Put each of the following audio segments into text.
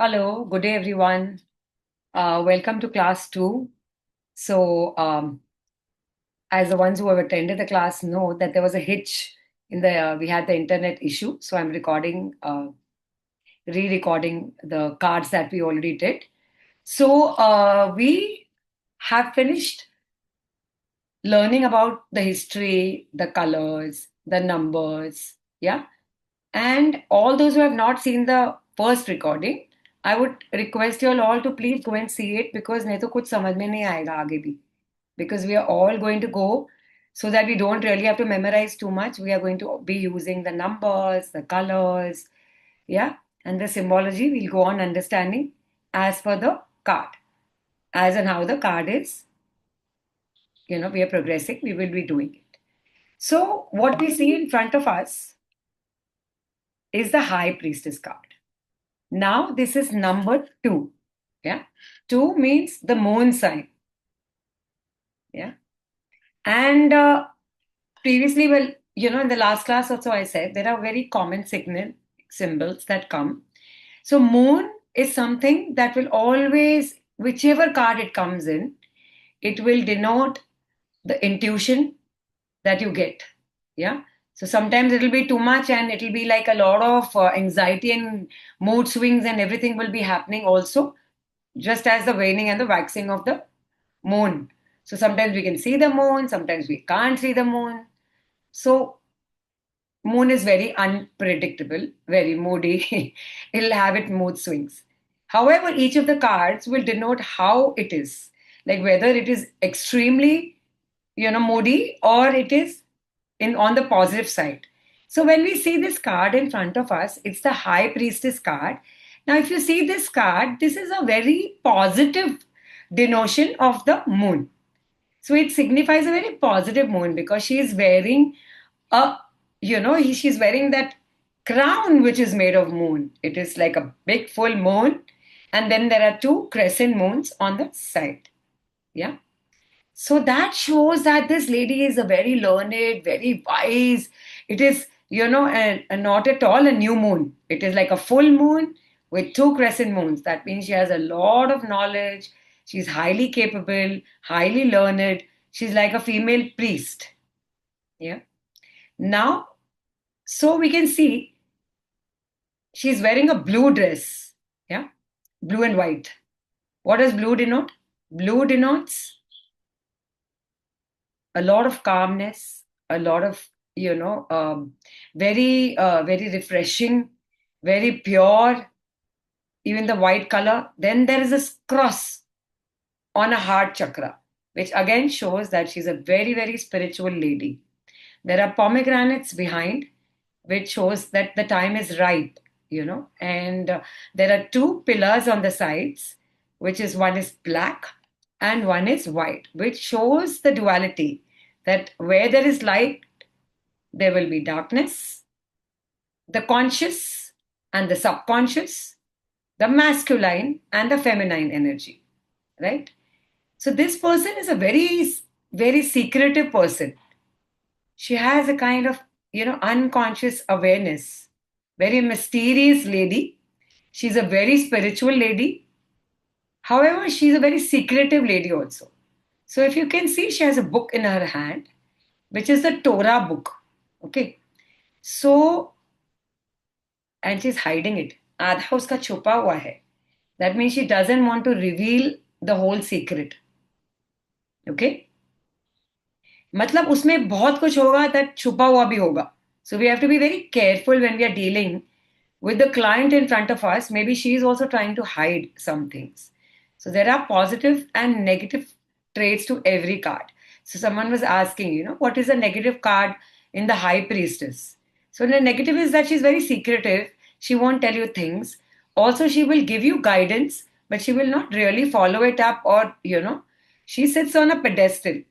Hello, good day, everyone. Welcome to class two. So, as the ones who have attended the class know that there was a hitch in we had the internet issue. So, I'm re-recording the cards that we already did. So, we have finished learning about the history, the colors, the numbers, yeah. And all those who have not seen the first recording, I would request you all to please go and see it because नहीं तो कुछ समझ में नहीं आएगा आगे भी. Because we are all going to go so that we don't really have to memorize too much. We are going to be using the numbers, the colors, yeah, and the symbology. We'll go on understanding as per the card, as and how the card is. We are progressing. We will be doing it. So what we see in front of us is the High Priestess card. Now this is number two. Yeah. Two means the moon sign. Yeah. And previously, well, in the last class also I said there are very common symbols that come. So moon is something that will always, whichever card it comes in, it will denote the intuition that you get. Yeah. So sometimes it'll be too much and it'll be like a lot of anxiety and mood swings and everything will be happening also, just as the waning and the waxing of the moon. So sometimes we can see the moon, sometimes we can't see the moon. So moon is very unpredictable, very moody. It'll have its mood swings. However, each of the cards will denote how it is, like whether it is extremely, moody or it is in on the positive side. So when we see this card in front of us, it's the High Priestess card. Now, if you see this card, this is a very positive denotion of the moon. So it signifies a very positive moon because she is wearing a, she's wearing that crown which is made of moon. It is like a big full moon, and then there are two crescent moons on the side. Yeah. So that shows that this lady is a very learned, very wise. It is, not at all a new moon. It is like a full moon with two crescent moons. That means she has a lot of knowledge. She's highly capable, highly learned. She's like a female priest. Yeah. Now, so we can see she's wearing a blue dress. Yeah. Blue and white. What does blue denote? Blue denotes a lot of calmness, a lot of, very refreshing, very pure, even the white color. Then there is this cross on a heart chakra, which again shows that she's a very, very spiritual lady. There are pomegranates behind, which shows that the time is ripe, and there are two pillars on the sides, which is one is black and one is white, which shows the duality that where there is light, there will be darkness, the conscious and the subconscious, the masculine and the feminine energy, right? So this person is a very, very secretive person. She has a kind of, unconscious awareness, very mysterious lady. She's a very spiritual lady. However, she's a very secretive lady also. So if you can see, she has a book in her hand, which is the Torah book. Okay. So, and she's hiding it. आधा उसका छुपा हुआ है. That means she doesn't want to reveal the whole secret. Okay. मतलब उसमें बहुत कुछ होगा that छुपा हुआ भी होगा. So we have to be very careful when we are dealing with the client in front of us. Maybe she is also trying to hide some things. So there are positive and negative traits to every card. So someone was asking, what is a negative card in the High Priestess? So the negative is that she's very secretive. She won't tell you things. Also, she will give you guidance, but she will not really follow it up, or, she sits on a pedestal.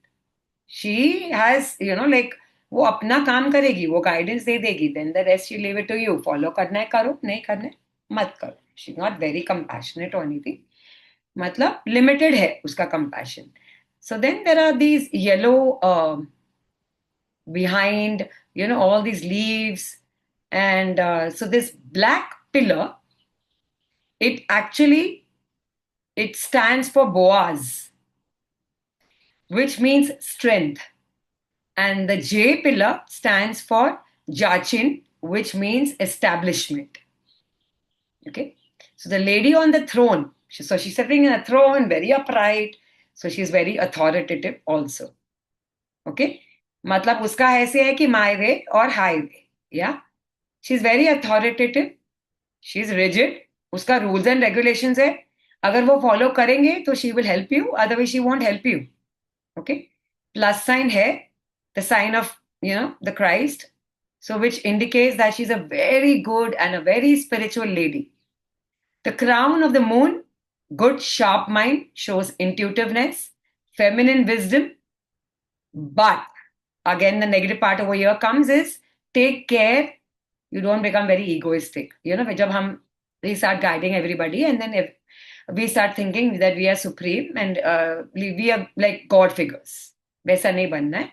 She has, like, वो अपना काम करेगी, वो guidance दे देगी, then the rest you leave it to you. Follow करना है करो, नहीं करना है मत करो. She's not very compassionate or anything. मतलब limited है उसका compassion. So then there are these yellow behind, all these leaves, and so this black pillar it stands for Boaz, which means strength. And the J pillar stands for Jachin, which means establishment. Okay. So the lady on the throne, so she's sitting in a throne, very upright. So she's very authoritative also. Okay. मतलब उसका ऐसे है कि my way और highway. Yeah. She's very authoritative. She's rigid. उसका rules and regulations है. अगर वो follow करेंगे तो she will help you. Otherwise she won't help you. Okay. Plus sign है, the sign of, the Christ. So which indicates that she's a very good and a very spiritual lady. The crown of the moon, good sharp mind, shows intuitiveness, feminine wisdom. But again, the negative part over here comes is take care you don't become very egoistic. जब we start guiding everybody, and then if we start thinking that we are supreme and we are like God figures. वैसा नहीं बनना है.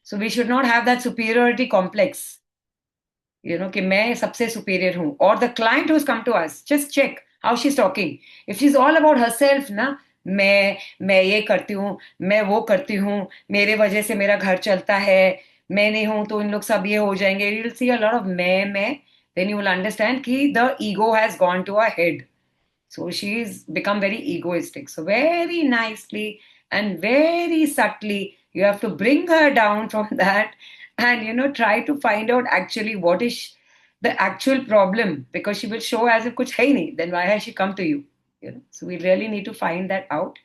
So we should not have that superiority complex. कि मैं सबसे superior हूँ. Or the client who's come to us, just check how she's talking. If she's all about herself, ना, मैं ये करती हूँ, मैं वो करती हूँ, मेरे वजह से मेरा घर चलता है, मैं नहीं हूँ तो इन लोग सब ये हो जाएंगे. You will see a lot of मैं, then you will understand कि the ego has gone to her head. So she's become very egoistic. So very nicely and very subtly, you have to bring her down from that and try to find out actually what is the actual problem, because she will show as if kuch hai nahi. Then why has she come to you? So we really need to find that out.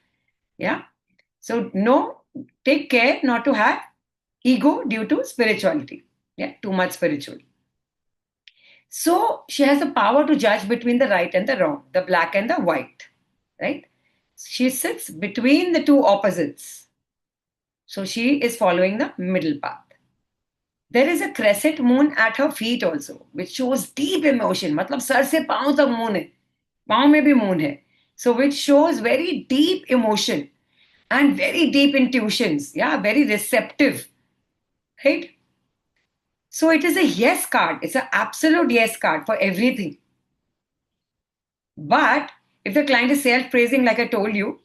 Yeah. So no, take care not to have ego due to spirituality. Yeah, too much spiritual. So she has the power to judge between the right and the wrong, the black and the white, right? She sits between the two opposites. So she is following the middle path. There is a crescent moon at her feet also, which shows deep emotion. मतलब sir से पांव तक moon है, पांव में भी moon है. So which shows very deep emotion and very deep intuitions. Yeah, very receptive, right? So it is a yes card. It's an absolute yes card for everything. But if the client is self-praising, like I told you,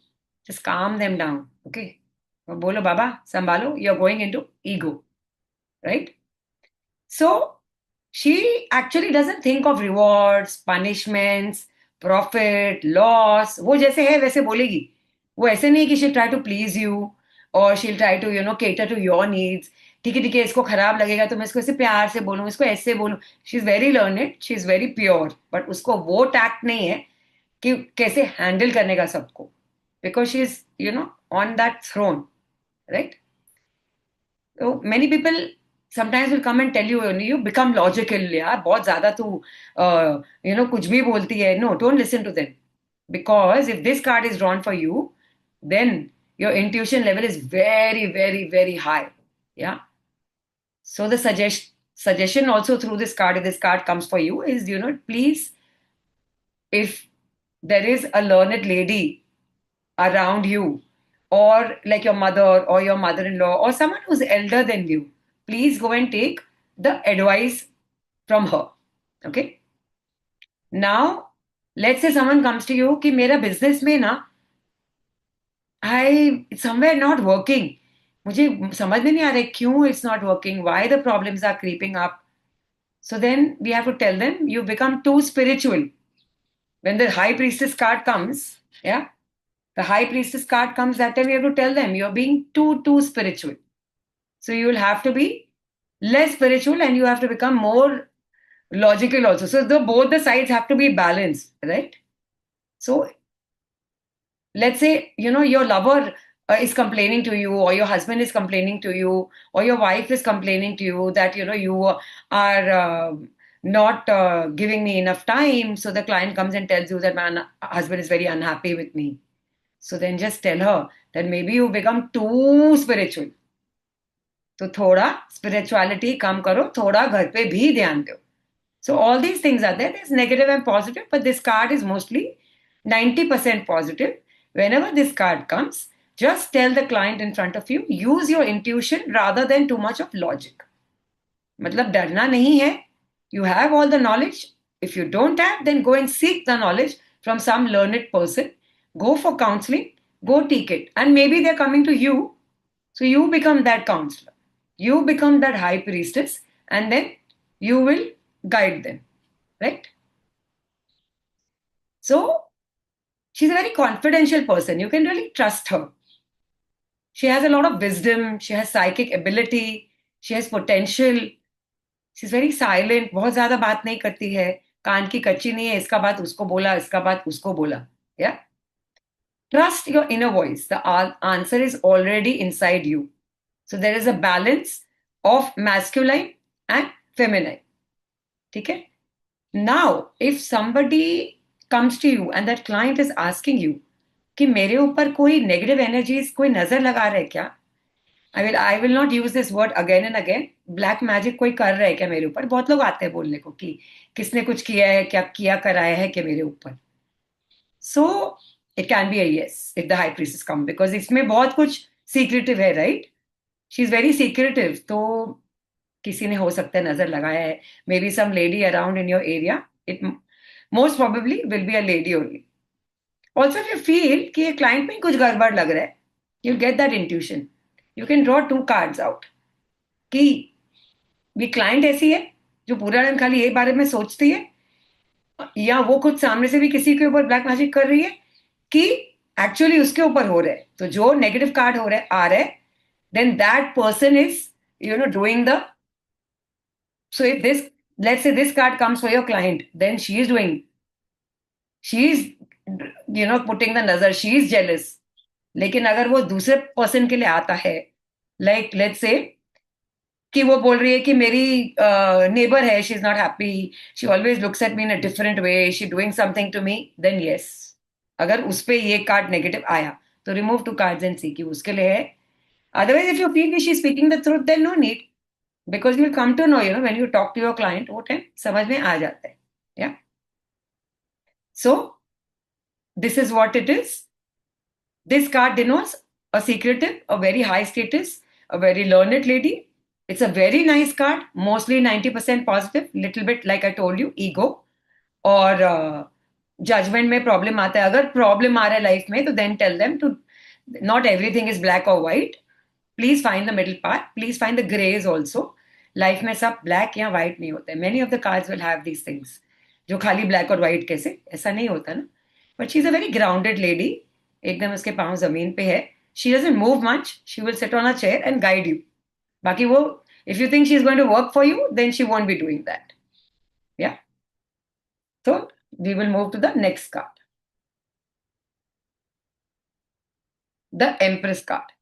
just calm them down. Okay. Bolo Baba, Sambalo, you're going into ego. Right? So she actually doesn't think of rewards, punishments, profit, loss. वो जैसे है वैसे बोलेगी. वो ऐसे नहीं कि she'll try to please you or she'll try to cater to your needs. ठीक है इसको खराब लगेगा तो मैं इसको ऐसे प्यार से बोलूँ, इसको ऐसे बोलूँ. She's very learned, she's very pure, but उसको वो tact नहीं है कि कैसे हैंडल करने का सबको, because she is on that throne, right? So many people sometimes will come and tell you become logical. यार बहुत ज्यादा तू कुछ भी बोलती है. No, don't listen to them, because if this card is drawn for you, then your intuition level is very very very high. Yeah. So the suggestion also through this card, if this card comes for you, is please, if there is a learned lady around you, or like your mother or your mother-in-law or someone who's elder than you, please go and take the advice from her. Okay. Now, let's say someone comes to you कि मेरा business में ना it's somewhere not working. मुझे समझ में नहीं आ रहा क्यों it's not working, why the problems are creeping up. So then we have to tell them you become too spiritual. When the high priestess card comes, yeah, the high priestess card comes, that time you have to tell them you're being too spiritual. So you will have to be less spiritual and you have to become more logical also. So both the sides have to be balanced, right? So let's say, your lover is complaining to you, or your husband is complaining to you, or your wife is complaining to you that, you are not giving me enough time. So the client comes and tells you that my husband is very unhappy with me. So then just tell her that maybe you become too spiritual. तो थोड़ा spirituality कम करो, थोड़ा घर पे भी ध्यान दो. So all these things are there. There's negative and positive, but this card is mostly 90% positive. Whenever this card comes, just tell the client in front of you, use your intuition rather than too much of logic. मतलब डरना नहीं है. You have all the knowledge. If you don't have, then go and seek the knowledge from some learned person, go for counseling, go take it. And maybe they're coming to you, so you become that counselor. You become that high priestess, and then you will guide them, right? So she's a very confidential person. You can really trust her. She has a lot of wisdom. She has psychic ability. She has potential. She's very silent. बहुत ज्यादा बात नहीं करती है. कान की कच्ची नहीं है. इसका बात उसको बोला, इसका बात उसको बोला. Yeah. Trust your inner voice. The answer is already inside you. So there is a balance of masculine and feminine. Okay? Now, if somebody comes to you and that client is asking you कि मेरे ऊपर कोई negative energies कोई नजर लगा रहा है क्या? I will not use this word again and again. Black magic कोई कर रहा है क्या मेरे ऊपर? बहुत लोग आते हैं बोलने को कि किसने कुछ किया है, क्या किया कराया है क्या मेरे ऊपर? So it can be a yes if the high priestess come, because इसमें बहुत कुछ secretive है, right? She is very secretive. तो किसी ने हो सकता है नजर लगाया है. Maybe some lady around in your area. It most probably will be a lady only. Also, if you feel कि ये client में कुछ गड़बड़ लग रहा है, you get that intuition. You can draw two cards out. कि ये client ऐसी है जो पूरा दिन खाली ये बारे में सोचती है, या वो खुद सामने से भी किसी के ऊपर ब्लैक मैजिक कर रही है, कि एक्चुअली उसके ऊपर हो रहा है. तो जो नेगेटिव कार्ड हो रहा है आ रहा है, then that person is doing the. So if this, let's say this card comes for your client, then she is putting the nazar, she is jealous. लेकिन अगर वो दूसरे पर्सन के लिए आता है, लाइक लेट्स से कि वो बोल रही है कि मेरी नेबर है, she is not happy, she always looks at me in a different way, she doing something to me, then yes. अगर उस पे ये कार्ड नेगेटिव आया तो remove two cards and see कि उसके लिए है. अदरवाइज इफ यू फील कि she is speaking the truth, then no need, because you will come to know when you talk to your client, वो time समझ में आ जाता है. Yeah so this is what it is. This card denotes a secretive, a very high status, a very learned lady. It's a very nice card, mostly 90% positive, little bit like I told you, ego और judgment में problem आता है. अगर problem आ रहा है life में तो then tell them to not everything is black or white. Please find the middle part. Please find the grays also. Life में सब black या white नहीं होता है. Many of the cards will have these things. जो खाली black और white कैसे, ऐसा नहीं होता ना. But she's a very grounded lady. एकदम उसके पांव जमीन पे है. She doesn't move much. She will sit on a chair and guide you. बाकी वो, if you think she is going to work for you, then she won't be doing that. Yeah. So we will move to the next card. The Empress card.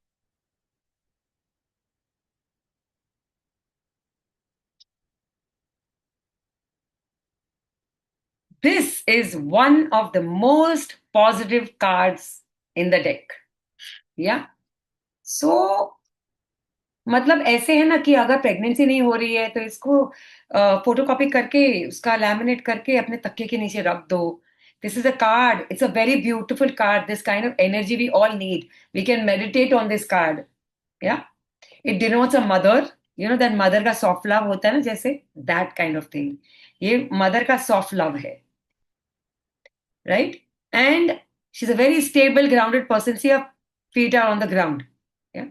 This is one of the most positive cards in the deck. Yeah. So मतलब ऐसे है ना कि अगर pregnancy नहीं हो रही है तो इसको फोटोकॉपी करके उसका लैमिनेट करके अपने तकिए के नीचे रख दो. This is a card. It's a very beautiful card. This kind of energy we all need. We can meditate on this card. Yeah. It denotes a mother. You know that mother का soft love होता है ना जैसे, that kind of thing. ये mother का soft love है. Right? And she's a very stable, grounded person. See, her feet are on the ground. Yeah.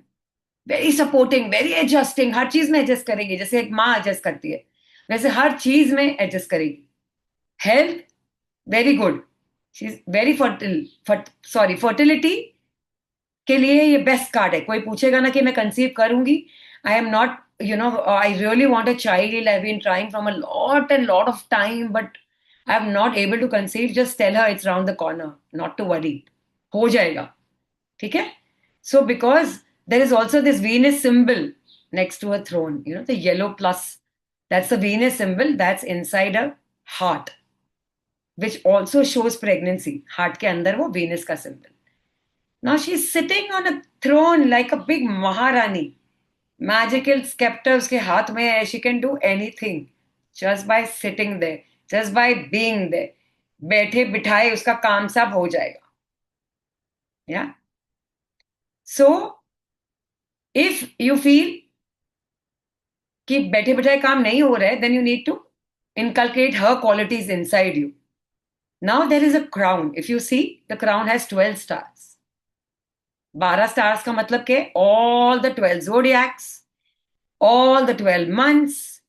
Very supporting, very adjusting, हर चीज में एडजस्ट करेगी. जैसे एक माँ एडजस्ट करती है वैसे हर चीज में एडजस्ट करेगी. Health very good. She is very fertility के लिए ये बेस्ट कार्ड है. कोई पूछेगा ना कि मैं कंसीव करूंगी, I am not, I really want a child, I have been trying from a lot of time but I am not able to conceive, just tell her it's round the corner, not to worry, हो जाएगा. ठीक है. So because there is also this Venus symbol next to a throne, the yellow plus, that's the Venus symbol that's inside a heart, which also shows pregnancy. Heart के अंदर वो Venus का symbol. Now she's sitting on a throne like a big Maharani. Magical scepter उसके हाथ में है. She can do anything just by sitting there, just by being there. बैठे बिठाए उसका काम सब हो जाएगा. Yeah. So if you feel कि बैठे बैठाए काम नहीं हो रहा है, then you need to inculcate her qualities inside you. Now there is a crown. If you see, the crown has 12 stars. 12 stars का मतलब क्या? All the 12 zodiacs, all the 12 months.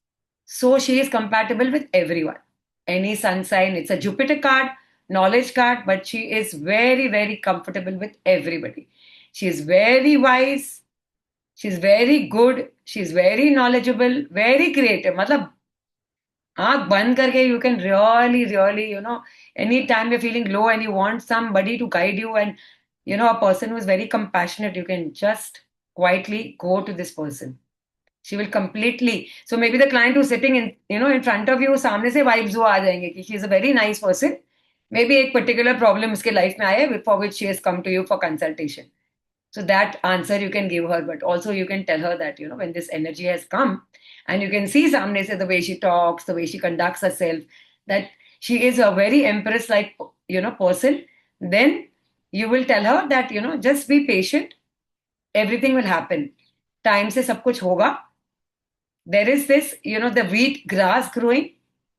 So she is compatible with everyone. Any sun sign. It's a Jupiter card, knowledge card, but she is very, very comfortable with everybody. She is very wise. She's very good. She's very knowledgeable, very creative. मतलब आंख बंद करके you can really, anytime you're feeling low and you want somebody to guide you and, a person who is very compassionate, you can just quietly go to this person. She will completely. So maybe the client who's sitting in front of you, सामने से vibes वो आ जाएंगे कि she is a very nice person. Maybe एक particular problem उसके life में आया for which she has come to you for consultation. So that answer you can give her, but also you can tell her that, when this energy has come and you can see Samne se the way she talks, the way she conducts herself, that she is a very empress like, person, then you will tell her that, just be patient. Everything will happen. Time se sab kuch hoga. There is this, the wheat grass growing,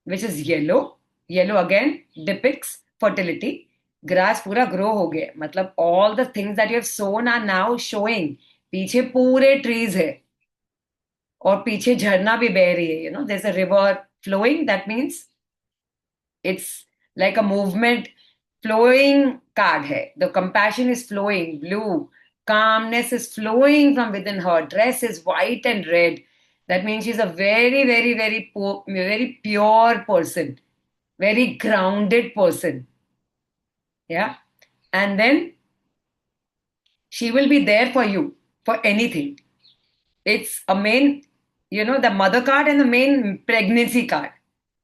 which is yellow. Yellow again depicts fertility. Grass पूरा grow हो गया मतलब all the things that you have sown are now showing पीछे पूरे trees है और पीछे झरना भी बह रही है there is a river flowing that means it's like a movement flowing card है the compassion is flowing blue calmness is flowing from within her dress is white and red that means she's a very very very very pure person very grounded person yeah and then she will be there for you for anything. It's a main, the mother card and the main pregnancy card.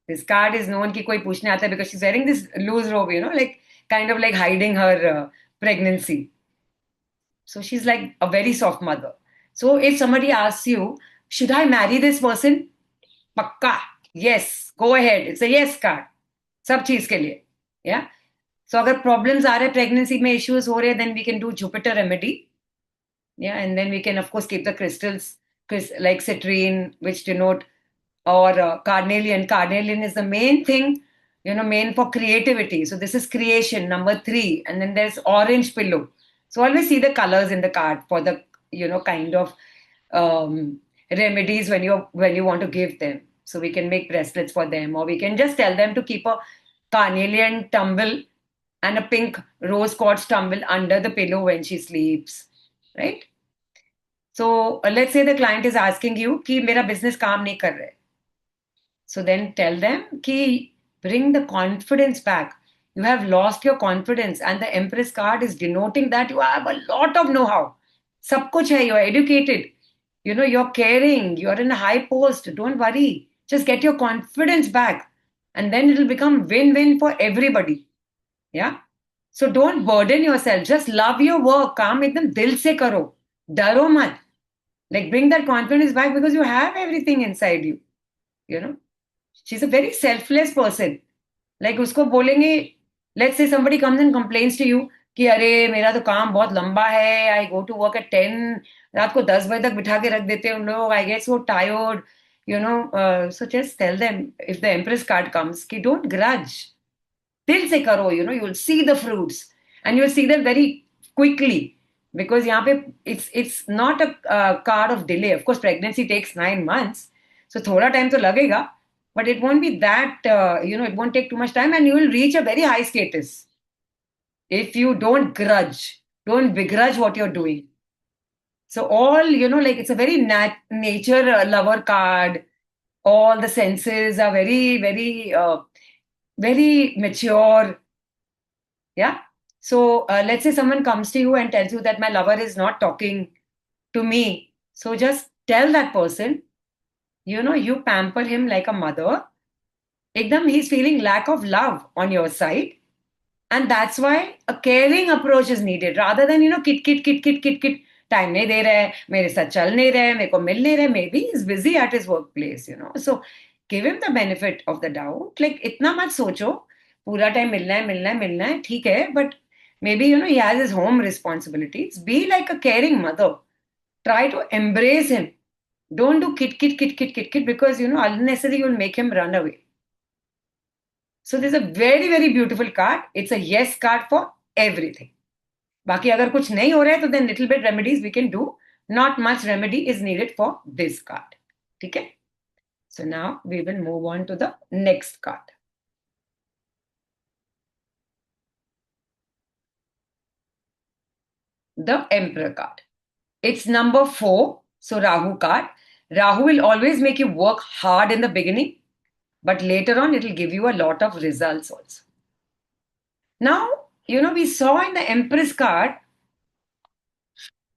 This card is known कि कोई पूछने आता है because she's wearing this loose robe, like kind of like hiding her pregnancy. So she's like a very soft mother. So if somebody asks you, should I marry this person? Pakka. Yes. Go ahead. It's a yes card. सब चीज के लिए. Yeah. So अगर problems आ रहे pregnancy में issues हो रहे then we can do Jupiter remedy. Yeah, and then we can of course keep the crystals like citrine, which denote or carnelian. Carnelian is the main thing, main for creativity. So this is creation, number 3. And then there's orange pillow. So always see the colors in the card for the, kind of remedies when you want to give them. So we can make bracelets for them, or we can just tell them to keep a carnelian tumble and a pink rose quartz tumble under the pillow when she sleeps, right? So let's say the client is asking you कि मेरा business काम नहीं कर रहा है. So then tell them कि bring the confidence back. You have lost your confidence and the Empress card is denoting that you have a lot of know-how. सब कुछ है, you're educated. You're caring, you're in a high post. Don't worry. Just get your confidence back. And then it'll become win-win for everybody. Yeah. So don't burden yourself. Just love your work. काम एकदम दिल से करो. डरो मत. Like bring that confidence back because you have everything inside you. She's a very selfless person. Like उसको बोलेंगे, let's say somebody comes and complains to you कि अरे मेरा तो काम बहुत लंबा है, I go to work at 10, रात को 10 बजे तक बिठा के रख देते हैं उन लोग, I get so tired, so just tell them if the Empress card comes कि don't grudge. दिल से करो, you'll see the fruits and you'll see them very quickly. Because यहाँ पे it's not a card of delay. Of course, pregnancy takes 9 months, so थोड़ा time तो लगेगा, but it won't be that it won't take too much time, and you will reach a very high status if you don't begrudge what you're doing. So all like it's a very nature lover card. All the senses are very very very mature. Yeah. So let's say someone comes to you and tells you that my lover is not talking to me. So just tell that person, you pamper him like a mother. Ekdam, he's feeling lack of love on your side. And that's why a caring approach is needed rather than, kit. Time nahi de raha hai, mere sath chal nahi raha hai, mere ko mil nahi raha hai. Maybe he's busy at his workplace, So give him the benefit of the doubt. Like, itna mat socho, पूरा time मिलना है ठीक है but maybe he has his home responsibilities. Be like a caring mother. Try to embrace him. Don't do kit because unnecessarily you'll make him run away. So there's a very very beautiful card. It's a yes card for everything. बाकी अगर कुछ नहीं हो रहा है तो then little bit remedies we can do. Not much remedy is needed for this card. ठीक है? So now we will move on to the next card. The Emperor card. It's number 4. So Rahu card. Rahu will always make you work hard in the beginning, but later on it will give you a lot of results also. Now, we saw in the Empress card,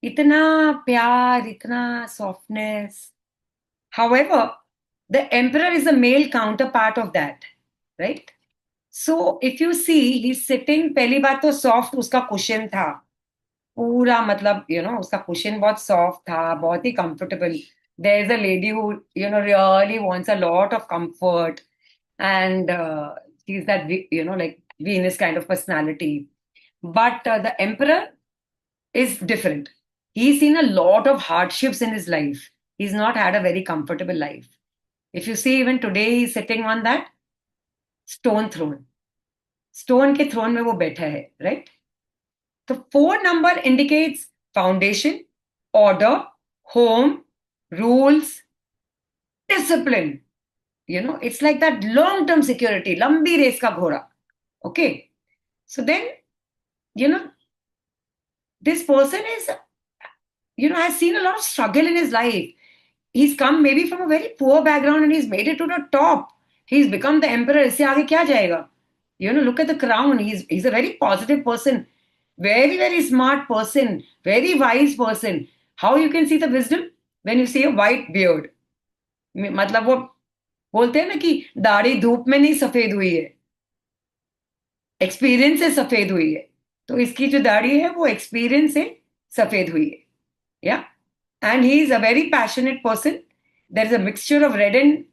itna pyar, itna softness. However, the Emperor is a male counterpart of that, right? So if you see, he's sitting, पहली बात तो soft उसका cushion था. पूरा मतलब उसका cushion बहुत soft था, बहुत ही comfortable. There is a lady who really wants a lot of comfort and she is that like Venus kind of personality. But the emperor is different. He's seen a lot of hardships in his life. He's not had a very comfortable life. If you see, even today he's sitting on that stone throne. Stone के throne में वो बैठा है, right? The 4 number indicates foundation, order, home, rules, discipline. It's like that long-term security, lambi race ka ghora. Okay. So then, this person is, has seen a lot of struggle in his life. He's come maybe from a very poor background and he's made it to the top. He's become the emperor. इससे आगे क्या जाएगा? Look at the crown. He's a very positive person. Very, very smart person, very wise person. How you can see the wisdom? When you see a white beard. मतलब वो बोलते हैं ना कि दाढ़ी धूप में नहीं सफेद हुई है, एक्सपीरियंस से सफेद हुई है. तो इसकी जो दाढ़ी है वो एक्सपीरियंस से सफेद हुई है. या and he is a very passionate person. There is a mixture of red and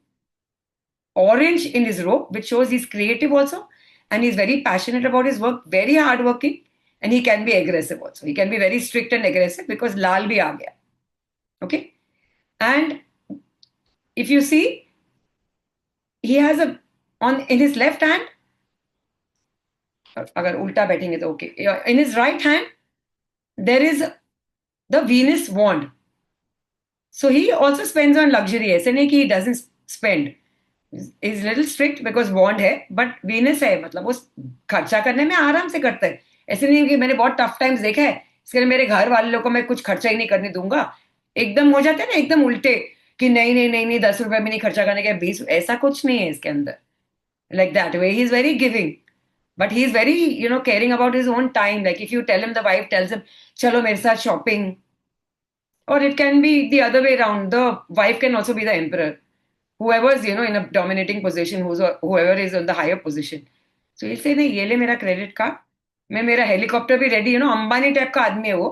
orange in his robe, which shows he's creative also, and he's very passionate about his work, very hardworking. And he can be aggressive also. He can be very strict and aggressive because Lal bhi aa gaya. Okay? And if you see, he has in his left hand, agar ulta बैठेंगे तो okay. In his right hand, there is the Venus wand. So he also spends on luxury. ऐसे नहीं कि he doesn't spend. He's little strict because wand है, but Venus है, मतलब वो खर्चा करने में आराम से करता है. ऐसे नहीं कि मैंने बहुत टफ टाइम्स देखा है, इसके लिए मेरे घर वाले लोगों को मैं कुछ खर्चा ही नहीं करने दूंगा. एकदम हो जाते हैं ना, एकदम उल्टे कि नहीं नहीं नहीं नहीं 10 रुपए भी नहीं खर्चा करने के, 20, ऐसा कुछ नहीं है इसके अंदर. Like that way he is very giving, but he is very caring about his own time. Like if you tell him, the wife tells him चलो मेरे साथ शॉपिंग, और it can be the other way around. The wife can also be the emperor, whoever is in a dominating position, whoever is on the higher position. So he'll say, नहीं ये ले मेरा credit card, मैं मेरा helicopter भी ready, Ambani type का आदमी है वो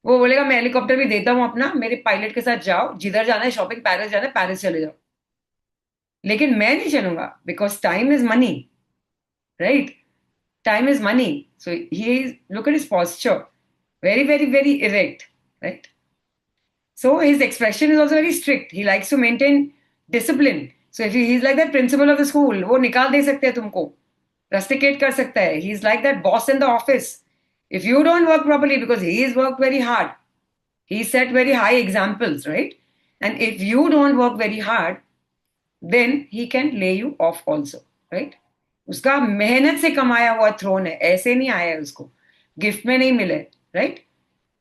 बोलेगा मैं हेलीकॉप्टर भी देता हूँ अपना, मेरे पायलट के साथ जाओ, जिधर जाना है शॉपिंग, पैरिस जाना है पैरिस चले जाओ, लेकिन मैं नहीं चलूंगा because time is money, right? Time is money. So he look at his posture, very very very erect, right? So his expression is also very strict. He likes to maintain discipline. So if he's like that principal of the school, वो निकाल दे सकते हैं तुमको, rusticate कर सकता है. He's like that boss in the office. If you don't work properly, because he has worked very hard, he set very high examples, right? And if you don't work very hard, then he can lay you off also, right? उसका मेहनत से कमाया हुआ throne है, ऐसे नहीं आया है उसको, गिफ्ट में नहीं मिले, right?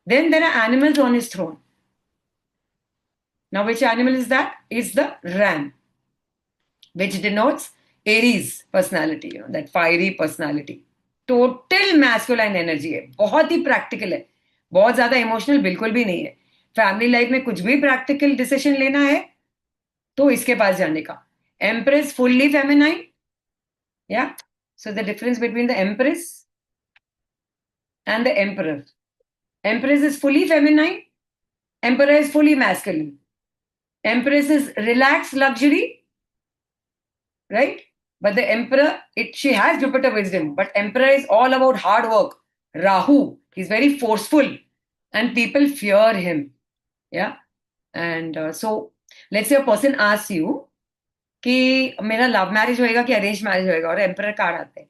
Then there are animals on his throne. Now, which animal is that? Is the ram, which denotes Aries personality, that fiery personality. Total masculine energy है, बहुत ही प्रैक्टिकल है, बहुत ज्यादा इमोशनल बिल्कुल भी नहीं है. फैमिली लाइफ में कुछ भी प्रैक्टिकल डिसीजन लेना है तो इसके पास जाने का. Empress fully feminine. Yeah so the difference between the empress and the emperor. Empress is fully feminine, emperor is fully masculine. Empress is relaxed luxury, right? But the emperor, she has Jupiter wisdom, but emperor is all about hard work. Rahu, he's very forceful and people fear him. Yeah. And so let's say a person asks you, कि मेरा love marriage होएगा कि arrange marriage होएगा, और emperor card आते हैं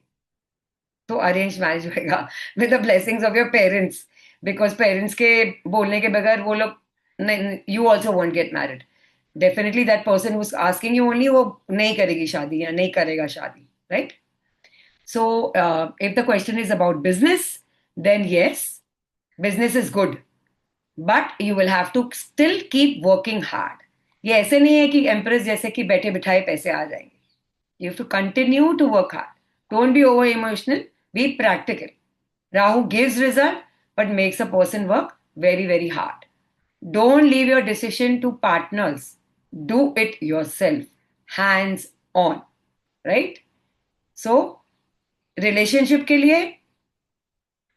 तो arrange marriage होएगा with the blessings of your parents, because parents के बोलने के बगैर वो लोग, नहीं, you also won't get married, definitely that person who's asking you only, वो नहीं करेगी शादी या नहीं करेगा शादी, right? So if the question is about business, then yes, business is good, but you will have to still keep working hard. ये ऐसे नहीं है कि एम्प्रेस जैसे कि बैठे बिठाए पैसे आ जाएंगे. You have to continue to work hard. Don't be over emotional. Be practical. Rahu gives result but makes a person work very, very hard. Don't leave your decision to partners. Do it yourself. Hands on. Right? So, relationship के लिए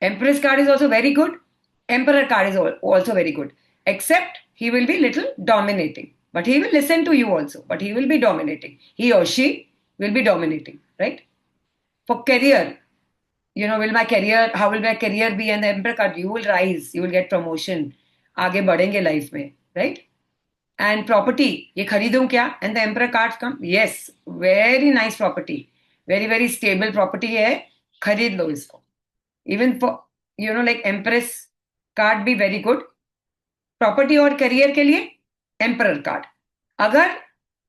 Empress card is also very good. Emperor card is also very good. Except he will be little dominating. But he will listen to you also. But he will be dominating. He or she will be dominating, right? For career, will my career, how will my career be? And the Emperor card, you will rise, you will get promotion. आगे बढ़ेंगे life में, right? And property, ये खरीदूं क्या? And the Emperor cards come. Yes, very nice property. Very, very stable property है. खरीद लो इसको. Even for, like Empress card be very good. Property और करियर के लिए एम्परर कार्ड. अगर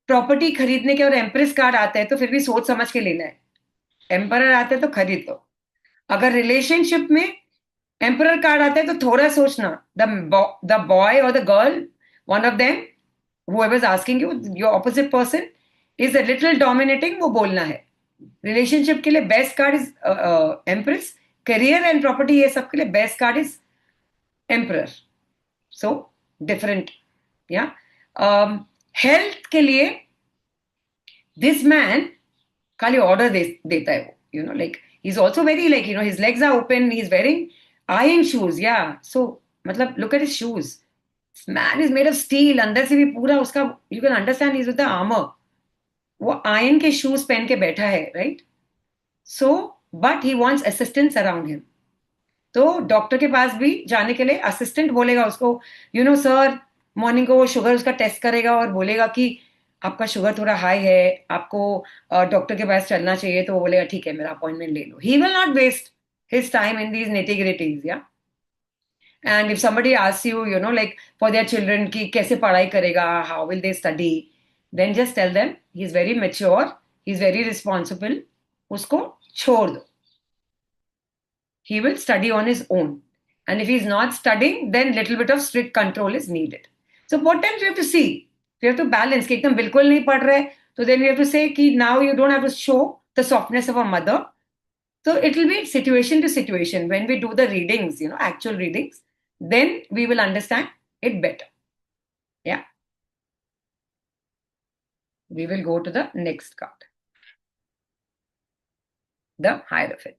प्रॉपर्टी खरीदने के और एम्प्रेस कार्ड आता है तो फिर भी सोच समझ के लेना है. एम्परर आता है तो खरीद लो. अगर रिलेशनशिप में एम्परर कार्ड आता है तो थोड़ा सोचना. द बॉय और the girl, one of them, whoever is asking you, your opposite person is a little dominating, वो बोलना है. रिलेशनशिप के लिए best card is empress. Career and property ये सब के लिए best card is emperor. So different, yeah. Health के लिए दिस मैन खाली ऑर्डर देता है वो, like he is also very, like his legs are open, he is wearing iron shoes, yeah. So मतलब look at his shoes. Man is made of steel. अंदर से भी पूरा उसका, you can understand, is with the armour. वो iron के shoes पहन के बैठा है, right? So but he wants assistants around him. तो डॉक्टर के पास भी जाने के लिए असिस्टेंट बोलेगा उसको, सर मॉर्निंग को वो शुगर उसका टेस्ट करेगा और बोलेगा कि आपका शुगर थोड़ा हाई है, आपको डॉक्टर के पास चलना चाहिए. तो वो बोलेगा ठीक है, मेरा अपॉइंटमेंट ले लो. He will not waste his time in these nitty gritties, yeah. And if somebody asks you, like for their children की कैसे पढ़ाई करेगा, how will they study, then just tell them he is very mature, he is very responsible, उसको छोड़ दो. He will study on his own. And if he's not studying, then little bit of strict control is needed. So what times we have to see? We have to balance. कि एकदम बिल्कुल नहीं पढ़ रहे, so then we have to say कि now you don't have to show the softness of a mother. So it will be situation to situation. When we do the readings, actual readings, then we will understand it better. Yeah. We will go to the next card. The Hierophant.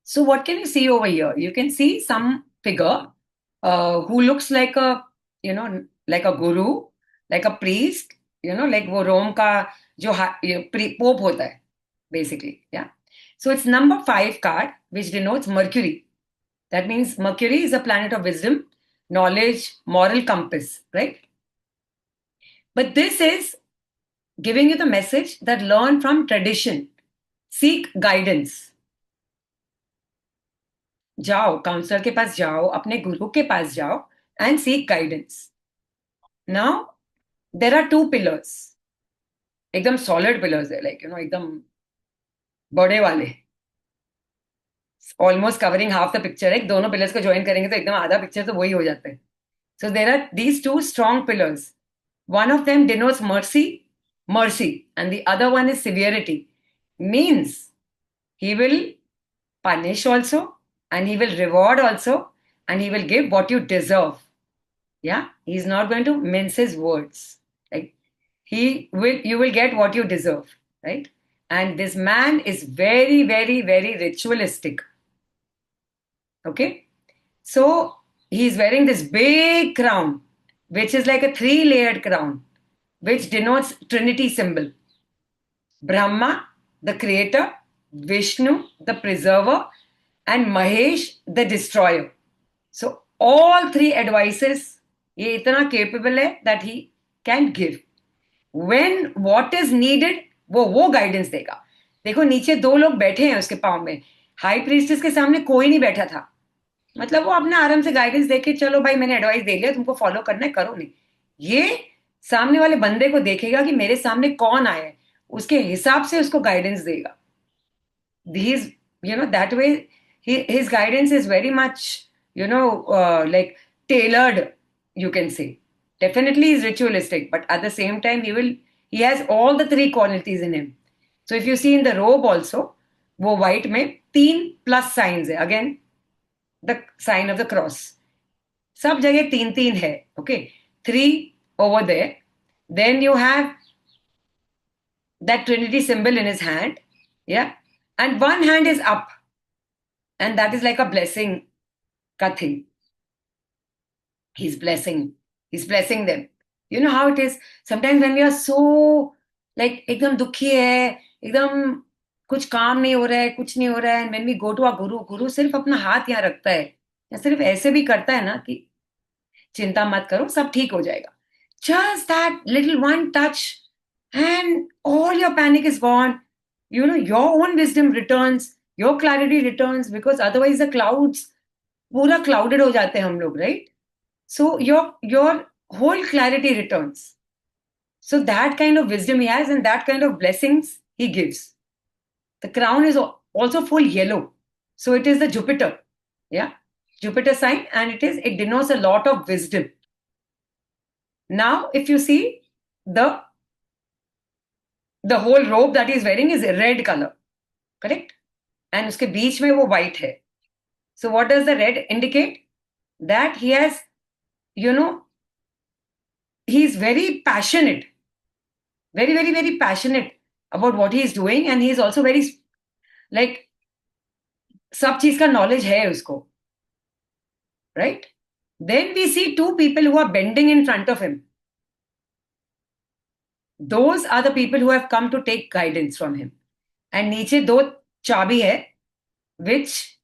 So what can you see over here? You can see some figure who looks like a, like a guru, like a priest, like वो रोम का जो pope होता है, basically, yeah. So it's number 5 card, which denotes Mercury. That means Mercury is a planet of wisdom, knowledge, moral compass, right? But this is giving you the message that learn from tradition, seek guidance. जाओ, counsellor के पास जाओ, अपने गुरु के पास जाओ, and seek guidance. Now, there are 2 pillars. एकदम solid pillars है, like, एकदम बड़े वाले. Almost covering half the picture है. दोनों pillars को join करेंगे तो एकदम आधा picture तो वही हो जाता है. So there are these 2 strong pillars. One of them denotes mercy, and the other one is severity. Means he will punish also, and he will reward also, and he will give what you deserve. Yeah, he's not going to mince his words. Like you will get what you deserve, right? And this man is very, very, very ritualistic. Okay, so he's wearing this big crown, which is like a 3-layered crown, which denotes Trinity symbol. Brahma, the creator, Vishnu, the preserver, and Mahesh, the destroyer. So all three advices ये इतना capable है that he can give. When what is needed, वो guidance देगा. देखो नीचे दो लोग बैठे हैं उसके पाँव में. हाई प्रीस्टेस के सामने कोई नहीं बैठा था. मतलब वो अपना आराम से गाइडेंस देके चलो भाई मैंने एडवाइस दे लिया तुमको फॉलो करना है करो नहीं. ये सामने वाले बंदे को देखेगा कि मेरे सामने कौन आया है उसके हिसाब से उसको गाइडेंस देगा. He's that way his guidance is very much like tailored, you can say. Definitely is ritualistic, but at the same time he has all the three qualities in him. So if you see in the robe also, वो white में 3+ signs है. Again the sign of the cross. सब जगह 3 है. Okay, 3 over there. Then you have that Trinity symbol in his hand. Yeah, and one hand is up, and that is like a blessing ka thing. He's blessing them. You know how it is sometimes when we are so like एकदम दुखी है, एकदम कुछ काम नहीं हो रहा है, कुछ नहीं हो रहा है, and when we go to our गुरु सिर्फ अपना हाथ यहाँ रखता है या सिर्फ ऐसे भी करता है ना कि चिंता मत करो सब ठीक हो जाएगा. Just that little one touch and all your panic is gone. Your own wisdom returns, your clarity returns, because otherwise the clouds पूरा clouded हो जाते हैं हम लोग, right? So your whole clarity returns. So that kind of wisdom he has and that kind of blessings he gives. The crown is also full yellow. So it is the Jupiter. Yeah. Jupiter sign, and it denotes a lot of wisdom. Now, if you see the whole robe that he is wearing is red color. Correct? And uske beech mein wo white hai. So what does the red indicate? That he has, he's very passionate, very, very, very passionate about what he is doing, and he is also very like सब चीज का knowledge है उसको, right? Then we see two people who are bending in front of him. Those are the people who have come to take guidance from him. And नीचे दो चाबी है, which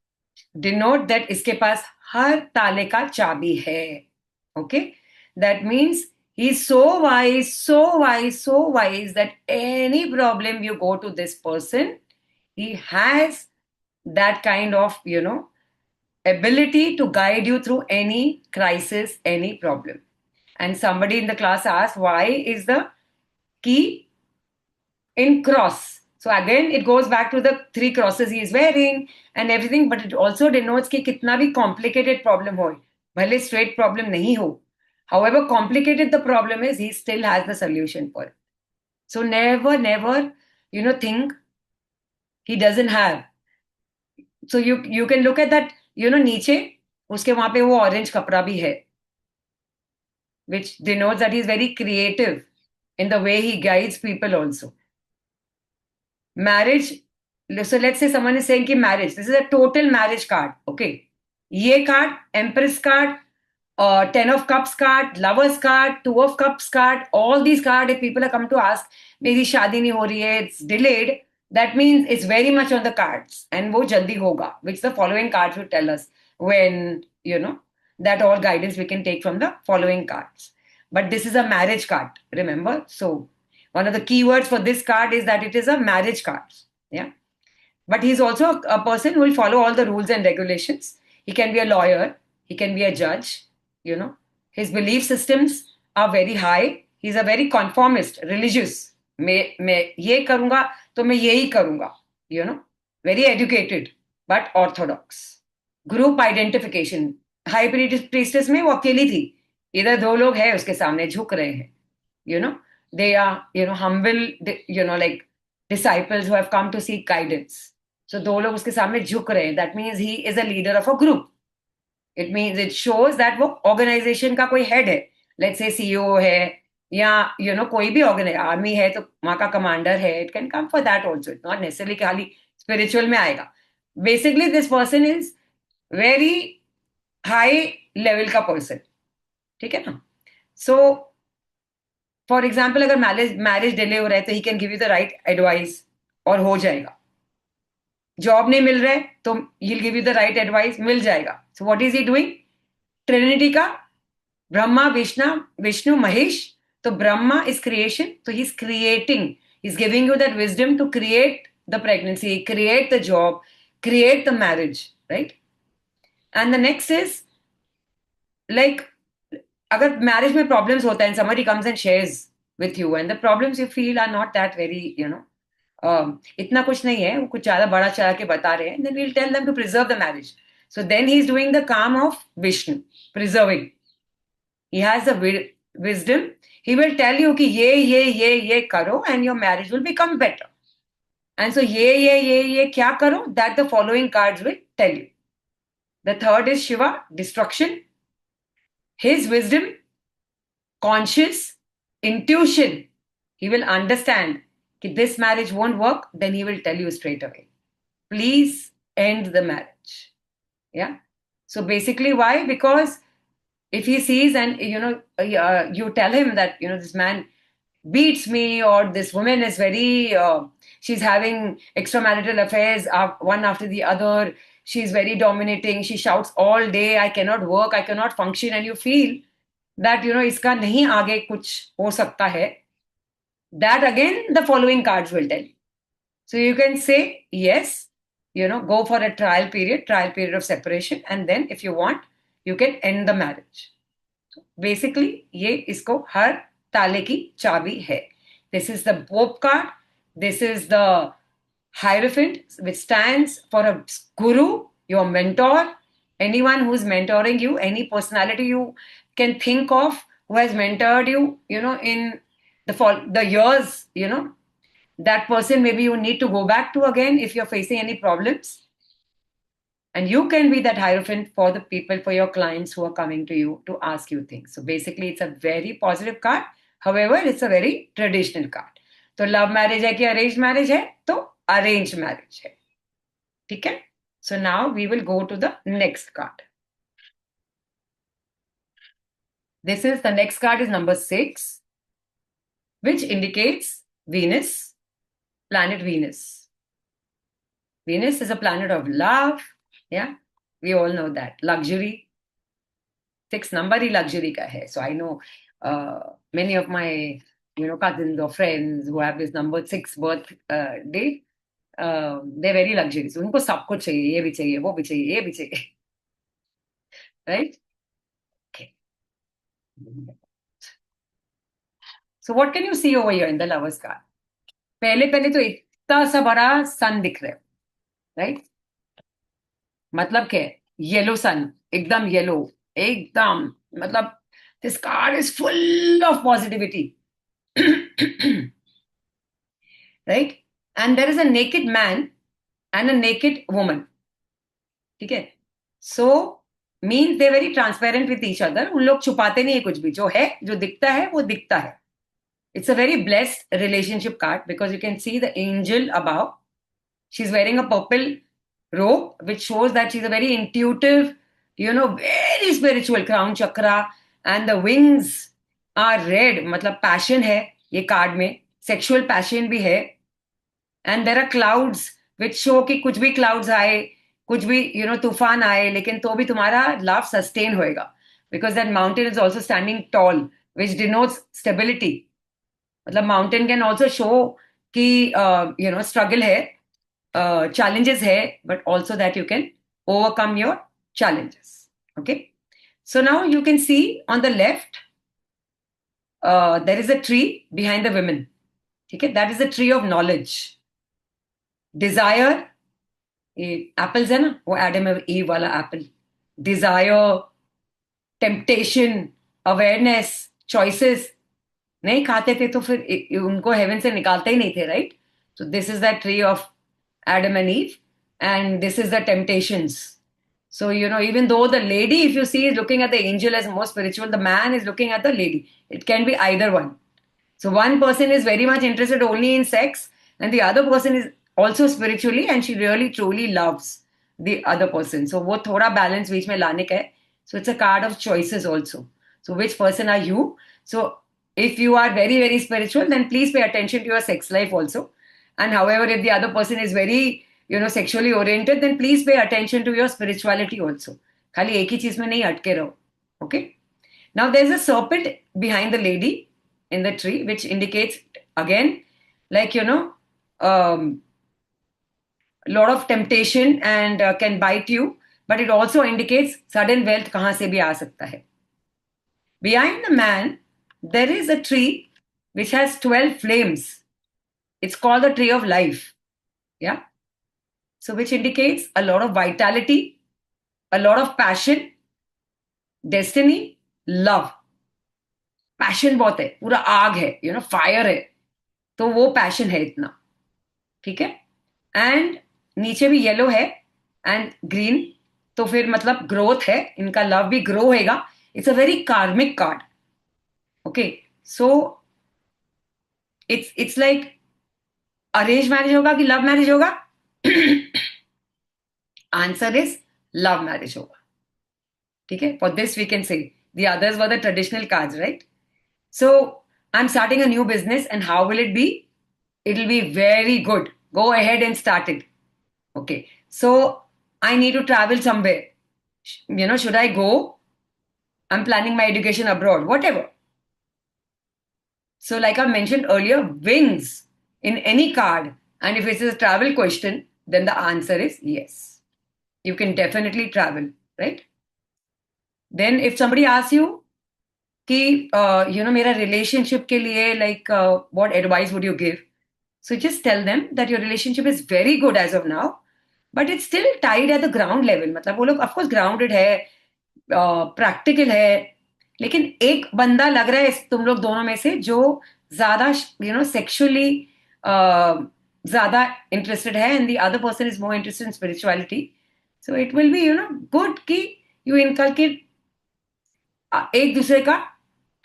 denote that इसके पास हर ताले का चाबी है. Okay, that means he's so wise, so wise, so wise that any problem you go to this person, he has that kind of ability to guide you through any crisis, any problem. And somebody in the class asked, why is the key in cross? So again, it goes back to the 3 crosses he is wearing and everything, but it also denotes कि कितना भी complicated problem हो, भले straight problem नहीं हो, however complicated the problem is, he still has the solution for it. So never, never, think he doesn't have. So you can look at that, नीचे उसके वहां पे वो orange कपड़ा भी है, which denotes that he is very creative in the way he guides people also. Marriage, so let's say someone is saying ki marriage, this is a total marriage card. Okay, ye card, Empress card, 10 of Cups card, Lovers card, 2 of Cups card, all these cards, if people are come to ask मेरी शादी नहीं हो रही है, it's delayed, that means it's very much on the cards and वो जल्दी होगा, which the following cards will tell us when that all guidance we can take from the following cards. But this is a marriage card, remember. So one of the keywords for this card is that it is a marriage card. Yeah, but he's also a person who will follow all the rules and regulations. He can be a lawyer, he can be a judge. His belief systems are very high. He's a very conformist, religious. मैं ये करूंगा तो मैं यही करूंगा. Very educated but orthodox. Group identification. High priestess में वो अकेली थी. इधर 2 लोग हैं उसके सामने झुक रहे हैं. They are humble, like disciples who have come to seek guidance. So 2 लोग उसके सामने झुक रहे हैं. That means he is a leader of a group. It means it shows that वो organization का कोई head है. Let's say CEO है या कोई भी आर्मी है तो वहां का कमांडर है. It can come for that also. It's not necessarily कि खाली spiritual में आएगा. Basically this person is very high level का person. ठीक है ना? So फॉर एग्जाम्पल अगर मैरिज डिले हो रहा है तो he can give you the right advice और हो जाएगा. जॉब नहीं मिल रहा है तो he'll give you the right advice, मिल जाएगा. So what is he doing? Trinity का ब्रह्मा विष्णु महेश. तो Brahma is creation, so he's creating, he's giving you that wisdom to create the pregnancy, create the job, create the marriage, right? And the next is like अगर marriage में problems होता है and somebody comes and shares with you and the problems you feel are not that very, इतना कुछ नहीं है, वो कुछ ज्यादा बड़ा चढ़ा के बता रहे हैं, then we'll tell them to preserve the marriage. So then he's doing the calm of Vishnu, preserving. He has the wisdom. He will tell you कि ये करो and your marriage will become better. And so ये क्या करो, that the following cards will tell you. The third is Shiva, destruction. His wisdom, conscious, intuition. He will understand that this marriage won't work, then he will tell you straight away. Please end the marriage. Yeah. So basically, why? Because if he sees and you tell him that this man beats me or this woman is very she's having extramarital affairs one after the other, she's very dominating, she shouts all day, I cannot work, I cannot function, and you feel that iska nahi aage kuch ho sakta hai, that again the following cards will tell you. So you can say yes, go for a trial period of separation, and then if you want you can end the marriage. So basically ये इसको हर ताले की चाबी है. This is the Pope card. This is the Hierophant, which stands for a guru, your mentor, anyone who's mentoring you, any personality you can think of who has mentored you, in the years, that person maybe you need to go back to again if you're facing any problems. And you can be that Hierophant for the people, for your clients who are coming to you to ask you things. So basically, it's a very positive card. However, it's a very traditional card. तो love marriage है कि arrange marriage है? तो arrange marriage है. ठीक है? So now we will go to the next card. The next card is number 6, which indicates Venus, planet Venus. Venus is a planet of love. Yeah, we all know that. Luxury. 6 number he luxury का है. So I know many of my cousins or friends who have this number 6 birth date, they're very luxurious. उनको सब कुछ चाहिए, ये भी चाहिए, वो भी चाहिए, ये भी चाहिए. Right? Okay. So what can you see over here in the lovers card? पहले तो इतना सा बड़ा सन दिख रहा है, right? मतलब क्या है? येलो सन, एकदम येलो, एकदम, मतलब this card is full of positivity. Right? And there is a naked man and a naked woman. ठीक है? So means they're very transparent with each other. उन लोग छुपाते नहीं है कुछ भी, जो है, जो दिखता है वो दिखता है. It's a very blessed relationship card because you can see the angel above. She's wearing a purple robe, which shows that she's a very intuitive, very spiritual, crown chakra, and the wings are red. मतलब passion है ये card में, sexual passion भी है. And there are clouds which show कि कुछ भी clouds आए, कुछ भी तूफान आए, लेकिन तो भी तुम्हारा love sustain होएगा, because that mountain is also standing tall, which denotes stability. मतलब mountain can also show कि struggle है, challenges है, but also that you can overcome your challenges. Okay, so now you can see on the left there is a tree behind the women. Okay, that is the tree of knowledge. Desire, apples है ना, वो Adam Eve वाला apple. Desire, temptation, awareness, choices. नहीं खाते थे तो फिर उनको हेवन से निकालते ही नहीं थे, right? So this is the tree of Adam and ewe, and this is the temptations. So even though the lady, if you see, is looking at the angel as more spiritual, the man is looking at the lady. It can be either one. So one person is very much interested only in sex, and the other person is also spiritually, and she really truly loves the other person. So वो थोड़ा balance बीच में लाने का है. So it's a card of choices also. So which person are you? So If you are very, very spiritual, then please pay attention to your sex life also. And however, if the other person is very, sexually oriented, then please pay attention to your spirituality also. खाली एक ही चीज में नहीं अटके रहो. Okay? Now there's a serpent behind the lady in the tree, which indicates again, like, a lot of temptation and can bite you, but it also indicates sudden wealth kahan se bhi aa sakta hai. Behind the man, there is a tree which has 12 flames. It's called the tree of life. Yeah. So, which indicates a lot of vitality, a lot of passion, destiny, love. Passion बहुत है, पूरा आग है, fire है. तो वो passion है इतना. ठीक है. एंड नीचे भी येलो है एंड ग्रीन. तो फिर मतलब ग्रोथ है, इनका लव भी ग्रो होएगा. It's a very karmic card. Okay. So it's like arrange marriage होगा कि लव मैरिज होगा? आंसर इज लव मैरिज होगा. ठीक है. For this we can say the others were the traditional cards, right? So I am starting a new business and how will it be? It will be very good. Go ahead and start it. Okay. So I need to travel somewhere. Should I go? I'm planning my education abroad, whatever. So, like I mentioned earlier, wings in any card. And if it's a travel question, then the answer is yes. You can definitely travel, right? Then if somebody asks you, कि मेरा relationship के लिए, like what advice would you give? So just tell them that your relationship is very good as of now, but it's still tied at the ground level. मतलब वो लोग of course grounded है, practical है, लेकिन एक बंदा लग रहा है तुम लोग दोनों में से जो ज्यादा sexually ज्यादा interested है, and the other person is more interested in spirituality. So it will be good कि you inculcate एक दूसरे का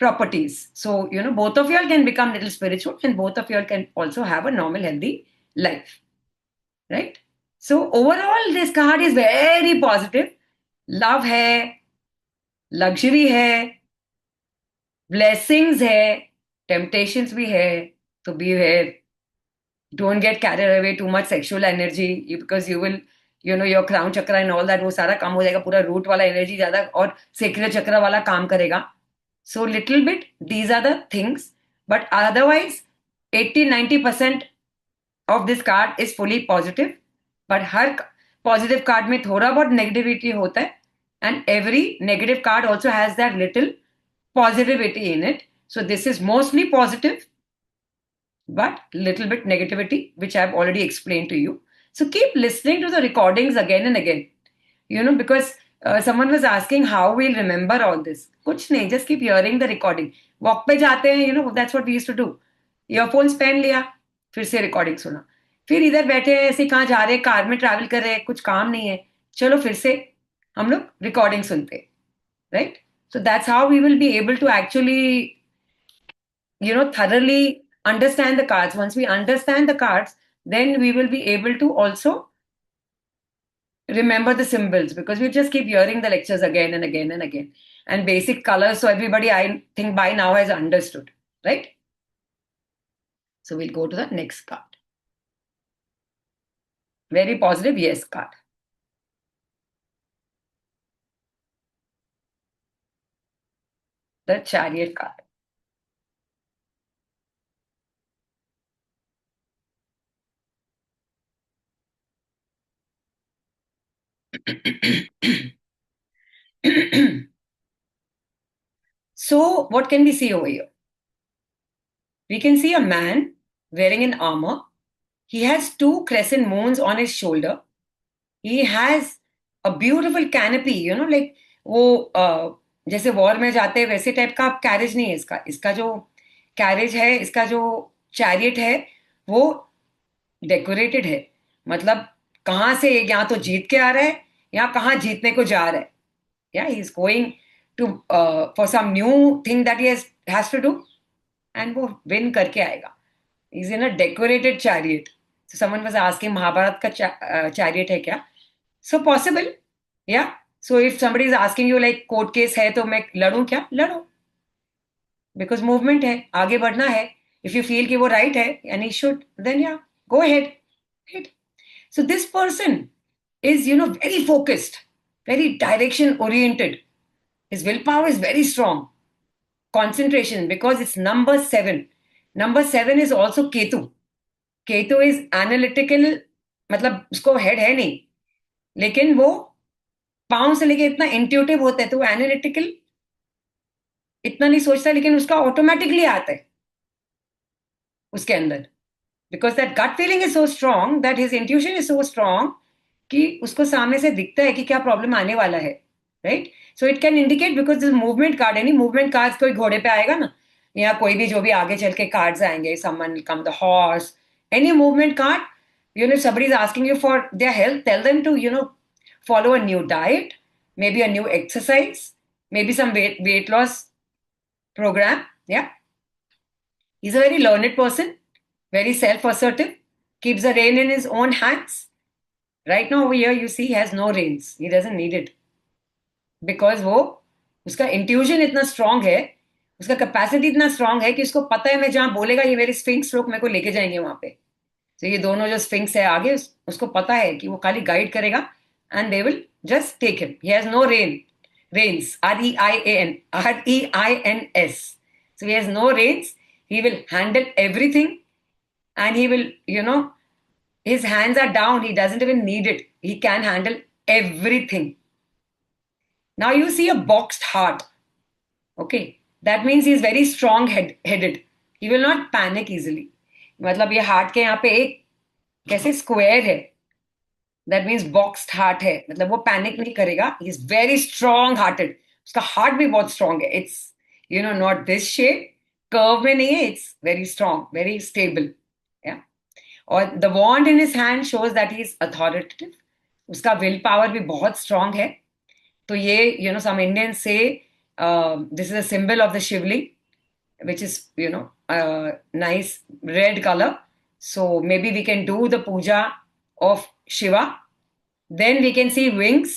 properties. So, both of y'all can become little spiritual and both of y'all can also have a normal, healthy life. Right? So, overall, this card is very positive. Love hai, luxury hai, blessings hai, temptations bhi hai. So, beware. Don't get carried away too much sexual energy because you will, your crown chakra and all that, वो सारा काम हो जाएगा. पूरा root वाला energy ज़्यादा और sacral chakra वाला काम करेगा. So little bit, these are the things. But otherwise, 80-90% of this card is fully positive. But her positive card में थोड़ा बहुत negativity होता है. And every negative card also has that little positivity in it. So this is mostly positive, but little bit negativity, which I've already explained to you. So keep listening to the recordings again and again. Because someone was asking how we'll remember all this. कुछ नहीं, just keep hearing the recording. Walk पे जाते हैं, that's what we used to do. Earphones पहन लिया, फिर से recording सुना. फिर इधर बैठे हैं, ऐसे कहाँ जा रहे हैं, कार में ट्रैवल कर रहे हैं, कुछ काम नहीं है, चलो फिर से हम लोग रिकॉर्डिंग सुनते हैं, right? So that's how we will be able to actually, thoroughly understand the cards. Once we understand the cards, then we will be able to also remember the symbols because we just keep hearing the lectures again and again and again. And basic colors, so everybody, I think by now has understood, right? So we'll go to the next card. Very positive yes card. The Chariot card. So what can we see over here? We can see a man wearing an armor. He has two crescent moons on his shoulder. He has a beautiful canopy, like वो जैसे war में जाते हैं वैसे type का carriage नहीं है इसका. इसका जो कैरेज है, इसका जो चैरियट है, वो डेकोरेटेड है. मतलब कहाँ से या तो जीत के आ रहा है या कहाँ जीतने को जा रहा है. Yeah, he's going to for some new thing that he has to do, and वो win करके आएगा. He's in a decorated chariot. So someone was asking Mahabharat का chariot है क्या? So possible, yeah. So if somebody is asking you like court case है तो मैं लड़ूं क्या? लड़ो. बिकॉज मूवमेंट है, आगे बढ़ना है. इफ यू फील कि वो राइट है एंड ही शुड, देन या go ahead. So this person is, very focused, very direction oriented. His willpower is very strong. Concentration, because it's number 7. Number 7 is also Ketu. Ketu is analytical, मतलब उसको head है नहीं, लेकिन वो पाँव से लेके इतना इंट्यूटिव होता है, तो वो एनालिटिकल इतना नहीं सोचता, लेकिन उसका ऑटोमेटिकली आता है उसके अंदर. Because that gut feeling is so strong, that his intuition is so strong, कि उसको सामने से दिखता है कि क्या प्रॉब्लम आने वाला है. Right. So it can indicate, because this movement card, any movement card कोई घोड़े पे आएगा ना, या कोई भी जो भी आगे चल के कार्ड्स आएंगे, someone come the horse, any movement card, somebody is asking you for their health, tell them to follow a new diet, maybe a new exercise, maybe some weight loss program. Yeah. He's a very learned person, very self assertive, keeps the rein in his own hands. Right now over here you see he has no reins. He doesn't need it. Because वो उसका intuition इतना strong है, उसका capacity इतना strong है कि उसको पता है मैं जहां बोलेगा ये मेरे स्फिंक्स लोग मेरे को लेके जाएंगे वहां पे. तो ये दोनों जो स्फिंक्स है आगे, उसको पता है कि वो खाली गाइड करेगा and they will just take him. He has no reins, REIN, REINS. So he has no reins. He will handle everything, and he will, his hands are down. He doesn't even need it. He can handle everything. Now you see a boxed heart. Okay. That means he is very strong headed. He will not panic easily. मतलब ये heart के यहाँ पे एक कैसे square है, that means boxed heart है, मतलब वो पैनिक नहीं करेगा. He is very strong hearted. उसका हार्ट भी बहुत स्ट्रांग है. It's not this shape, curve में नहीं है. It's very strong, very stable. और the wand in his hand shows that he is authoritative. उसका विल पावर भी बहुत स्ट्रांग है. तो ये some Indians say this is a symbol of the chivalry, which is nice red color. So maybe we can do the puja of Shiva. Then we can see wings.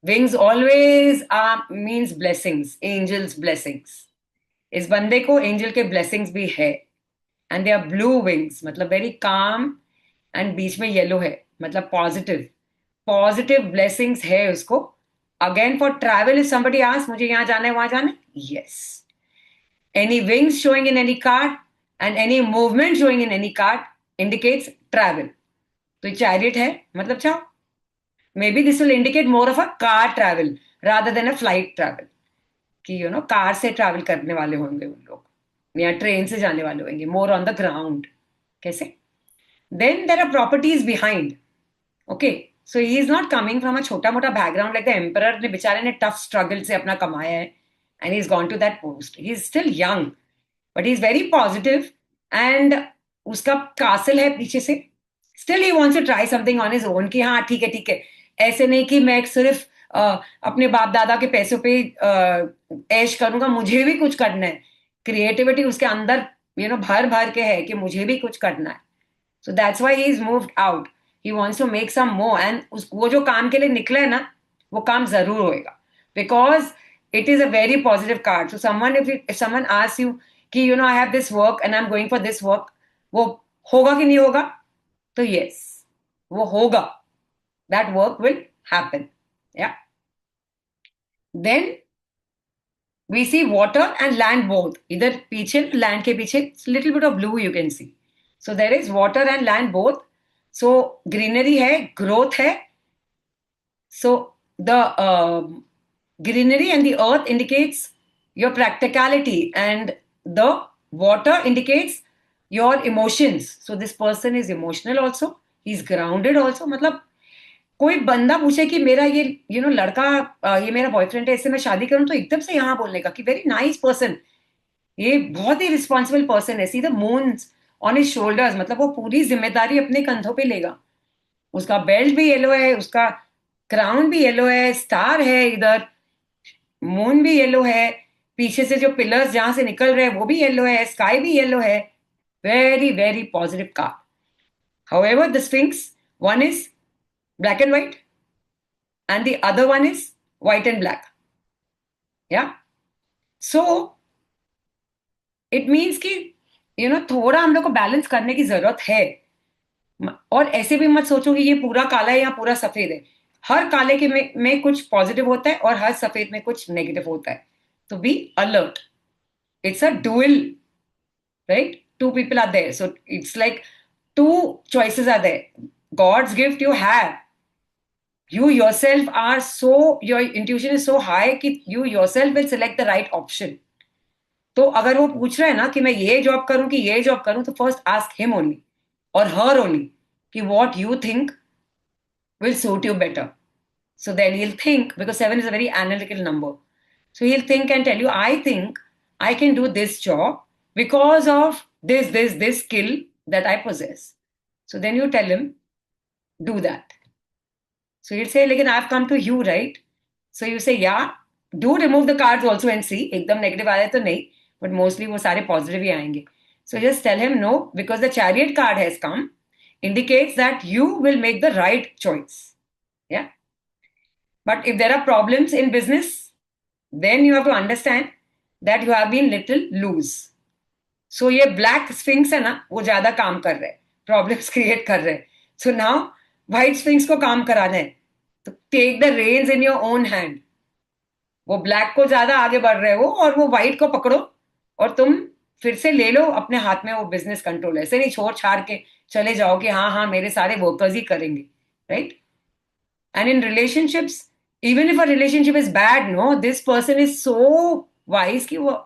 Wings always means blessings, angels blessings. इस बंदे को angel के blessings भी है, and they are blue wings, मतलब very calm, and बीच में yellow है, मतलब पॉजिटिव पॉजिटिव ब्लेसिंग्स है उसको. Again for travel, if somebody ask मुझे यहाँ जाना है वहां जाना है, yes. Any wings showing in any card and any movement showing in any card indicates travel. तो chariot है, मतलब जाओ. Maybe this will indicate more of a car travel rather than a flight travel. कि car से travel करने वाले होंगे उन लोग, या ट्रेन से जाने वाले होंगे, मोर ऑन द ग्राउंड. कैसे? Then there are properties behind. Okay. So he is not coming from a छोटा मोटा बैकग्राउंड लाइक द एम्परर ने, बेचारे ने टफ स्ट्रगल से अपना कमाया है, and he's gone to that post. He's still young, but he's very positive, and उसका कासल है पीछे से. Still he wants to try something on his own, कि हाँ ठीक है ठीक है, ऐसे नहीं कि मैं सिर्फ अपने बाप दादा के पैसों पे ऐश करूंगा, मुझे भी कुछ करना है. क्रिएटिविटी उसके अंदर भर भर के है कि मुझे भी कुछ करना है. So that's why he is moved out. He wants to make some more, and वो जो काम के लिए निकला है ना, वो काम जरूर होएगा. Because it is a very positive card. So someone, if someone asks you कि I have this work and I'm going for this work, वो होगा कि नहीं होगा? तो yes, वो होगा. That work will happen. Yeah. Then we see water and land both. इधर पीछे land के पीछे little bit of blue you can see. So there is water and land both. So greenery है, growth है. So the greenery and the earth indicates your practicality, and the water indicates your emotions. So this person is emotional also, he's grounded also. मतलब कोई बंदा पूछे कि मेरा ये लड़का, ये मेरा बॉयफ्रेंड है, इससे मैं शादी करूं, तो एकदम से यहाँ बोलने का कि वेरी नाइस पर्सन, ये बहुत ही रिस्पॉन्सिबल पर्सन है, see the moon on his shoulders, मतलब वो पूरी जिम्मेदारी अपने कंधों पे लेगा. उसका बेल्ट भी येलो है, उसका क्राउन भी येलो है, स्टार है इधर, मून भी येलो है, पीछे से जो पिलर्स जहां से निकल रहे हैं वो भी येलो है, स्काई भी येलो है. Very very positive card. However, the Sphinx, one is black and white, and the other one is white and black. Yeah. So it means कि थोड़ा हम लोग को बैलेंस करने की जरूरत है। और ऐसे भी मत सोचो कि ये पूरा काला है या पूरा सफेद है। हर काले के में कुछ पॉजिटिव होता है और हर सफेद में कुछ नेगेटिव होता है। तो be alert. It's a dual, right? Two people are there. So it's like two choices are there. God's gift you have. You yourself are so, your intuition is so high कि you yourself will select the right option. तो अगर वो पूछ रहा है ना कि मैं ये जॉब करूं कि ये जॉब करूं, तो फर्स्ट आस्क हिम ओनली और हर ओनली कि what you think will suit you better. So then he'll think, because 7 is a very analytical number. So he'll think and tell you, I think I can do this job because of this skill that I possess. So then you tell him, do that. So he'll say, Lekin I've come to you, right? So you say, yeah, do remove the cards also and see. Ekdam negative aa to nahi, but mostly wo sare positive hi aayenge. So just tell him no, because the chariot card has come, indicates that you will make the right choice. Yeah. But if there are problems in business, then you have to understand that you have been little loose. So ये black sphinx है ना, वो ज्यादा काम कर रहे हैं, problems create कर रहे हैं. So now white sphinx को काम कराना है, तो take the reins in your own hand. वो ब्लैक को ज्यादा आगे बढ़ रहे हो और वो व्हाइट को पकड़ो और तुम फिर से ले लो अपने हाथ में वो बिजनेस कंट्रोल. ऐसे नहीं छोड़ छाड़ के चले जाओ कि हाँ हाँ मेरे सारे वर्कर्स ही करेंगे, right? And in relationships, even if a relationship is bad, no, this person is so wise कि वो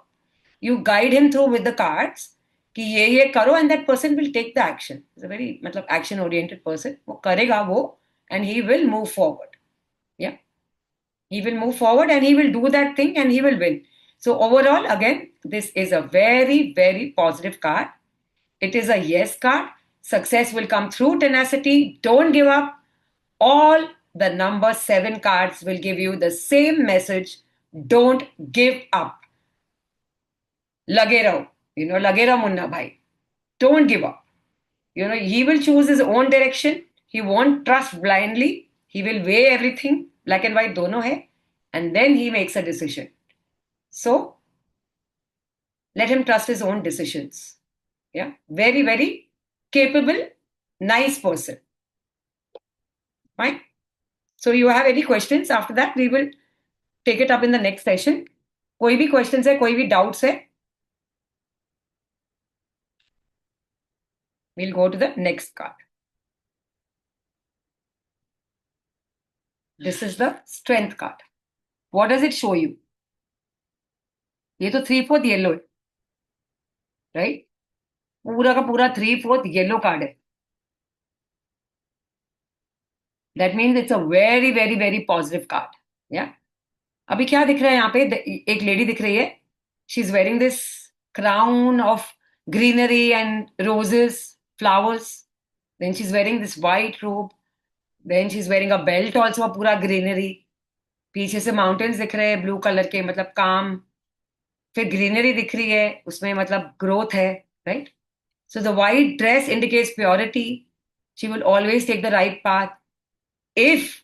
you guide him through with the cards कि ये करो, and that person will take the action. It's a very मतलब action oriented person. वो करेगा वो, and he will move forward. Yeah, he will move forward and he will do that thing and he will win. So overall, again, this is a very very positive card. It is a yes card. Success will come through tenacity. Don't give up. All the number 7 cards will give you the same message. Don't give up. Lage raho. Lage raho munna bhai. Don't give up. He will choose his own direction. He won't trust blindly. He will weigh everything. Black and white dono hai. And then he makes a decision. So, let him trust his own decisions. Yeah. Very, very capable, nice person. Fine. So, you have any questions? After that, we will take it up in the next session. कोई भी questions है, कोई भी doubts है? We'll go to the next card. This is the strength card. What does it show you? ये तो 3/4 yellow है, right? पूरा का पूरा 3/4 येलो कार्ड है. That means it's a very very very positive card. या अभी क्या दिख रहा है यहाँ पे? एक लेडी दिख रही है. She is wearing this crown of greenery and roses, flowers. Then she is wearing this white robe. Then she is wearing a belt also, पूरा ग्रीनरी. पीछे से माउंटेन्स दिख रहे हैं ब्लू कलर के, मतलब काम. फिर ग्रीनरी दिख रही है, उसमें मतलब ग्रोथ है, right? So the white dress indicates purity. She will always take the right path. If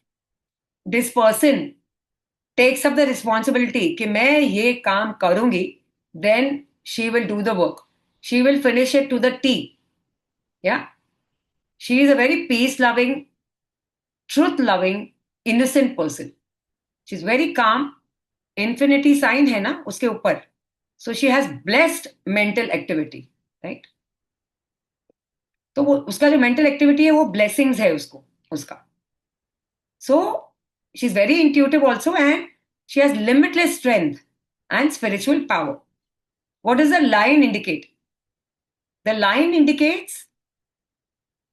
this person takes up the responsibility कि मैं ये काम करूंगी, then she will do the work. She will finish it to the T. Yeah she is a very peace loving, truth loving, innocent person. She is very calm. Infinity sign है ना उसके ऊपर. So she has blessed mental activity, right? तो वो उसका जो mental activity है वो ब्लेसिंग्स है उसको, उसका. So she is very intuitive also and she has limitless strength and spiritual power. What does the line indicate? The line indicates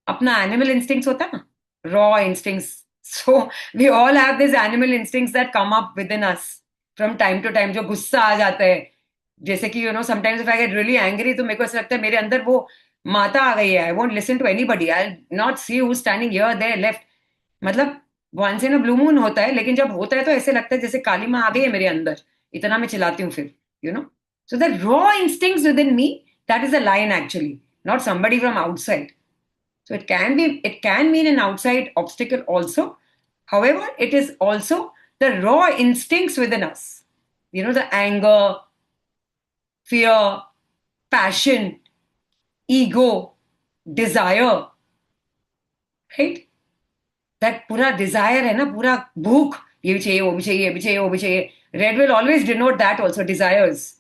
अपना एनिमल इंस्टिंक्ट्स होता है ना, raw instincts. So we all have this animal instincts that come up with in us from time to time. जो गुस्सा आ जाता है, जैसे कि sometimes if I get really angry, तो मेरे को ऐसा लगता है मेरे अंदर वो माता आ गई है. I won't listen to anybody. I not see who standing here there left. मतलब once in a blue moon होता है, लेकिन जब होता है तो ऐसे लगता है जैसे काली माँ आ गई है मेरे अंदर, इतना मैं चिल्लाती हूँ फिर. So the raw instincts with in me, that is a line actually, not somebody from outside. So it can mean an outside obstacle also. However, it is also the raw instincts within us. The anger, fear, passion, ego, desire, right? That पूरा desire है ना, पूरा भूख, ये भी चाहिए, वो भी चाहिए, ये भी चाहिए, वो भी चाहिए. Red will always denote that also, desires.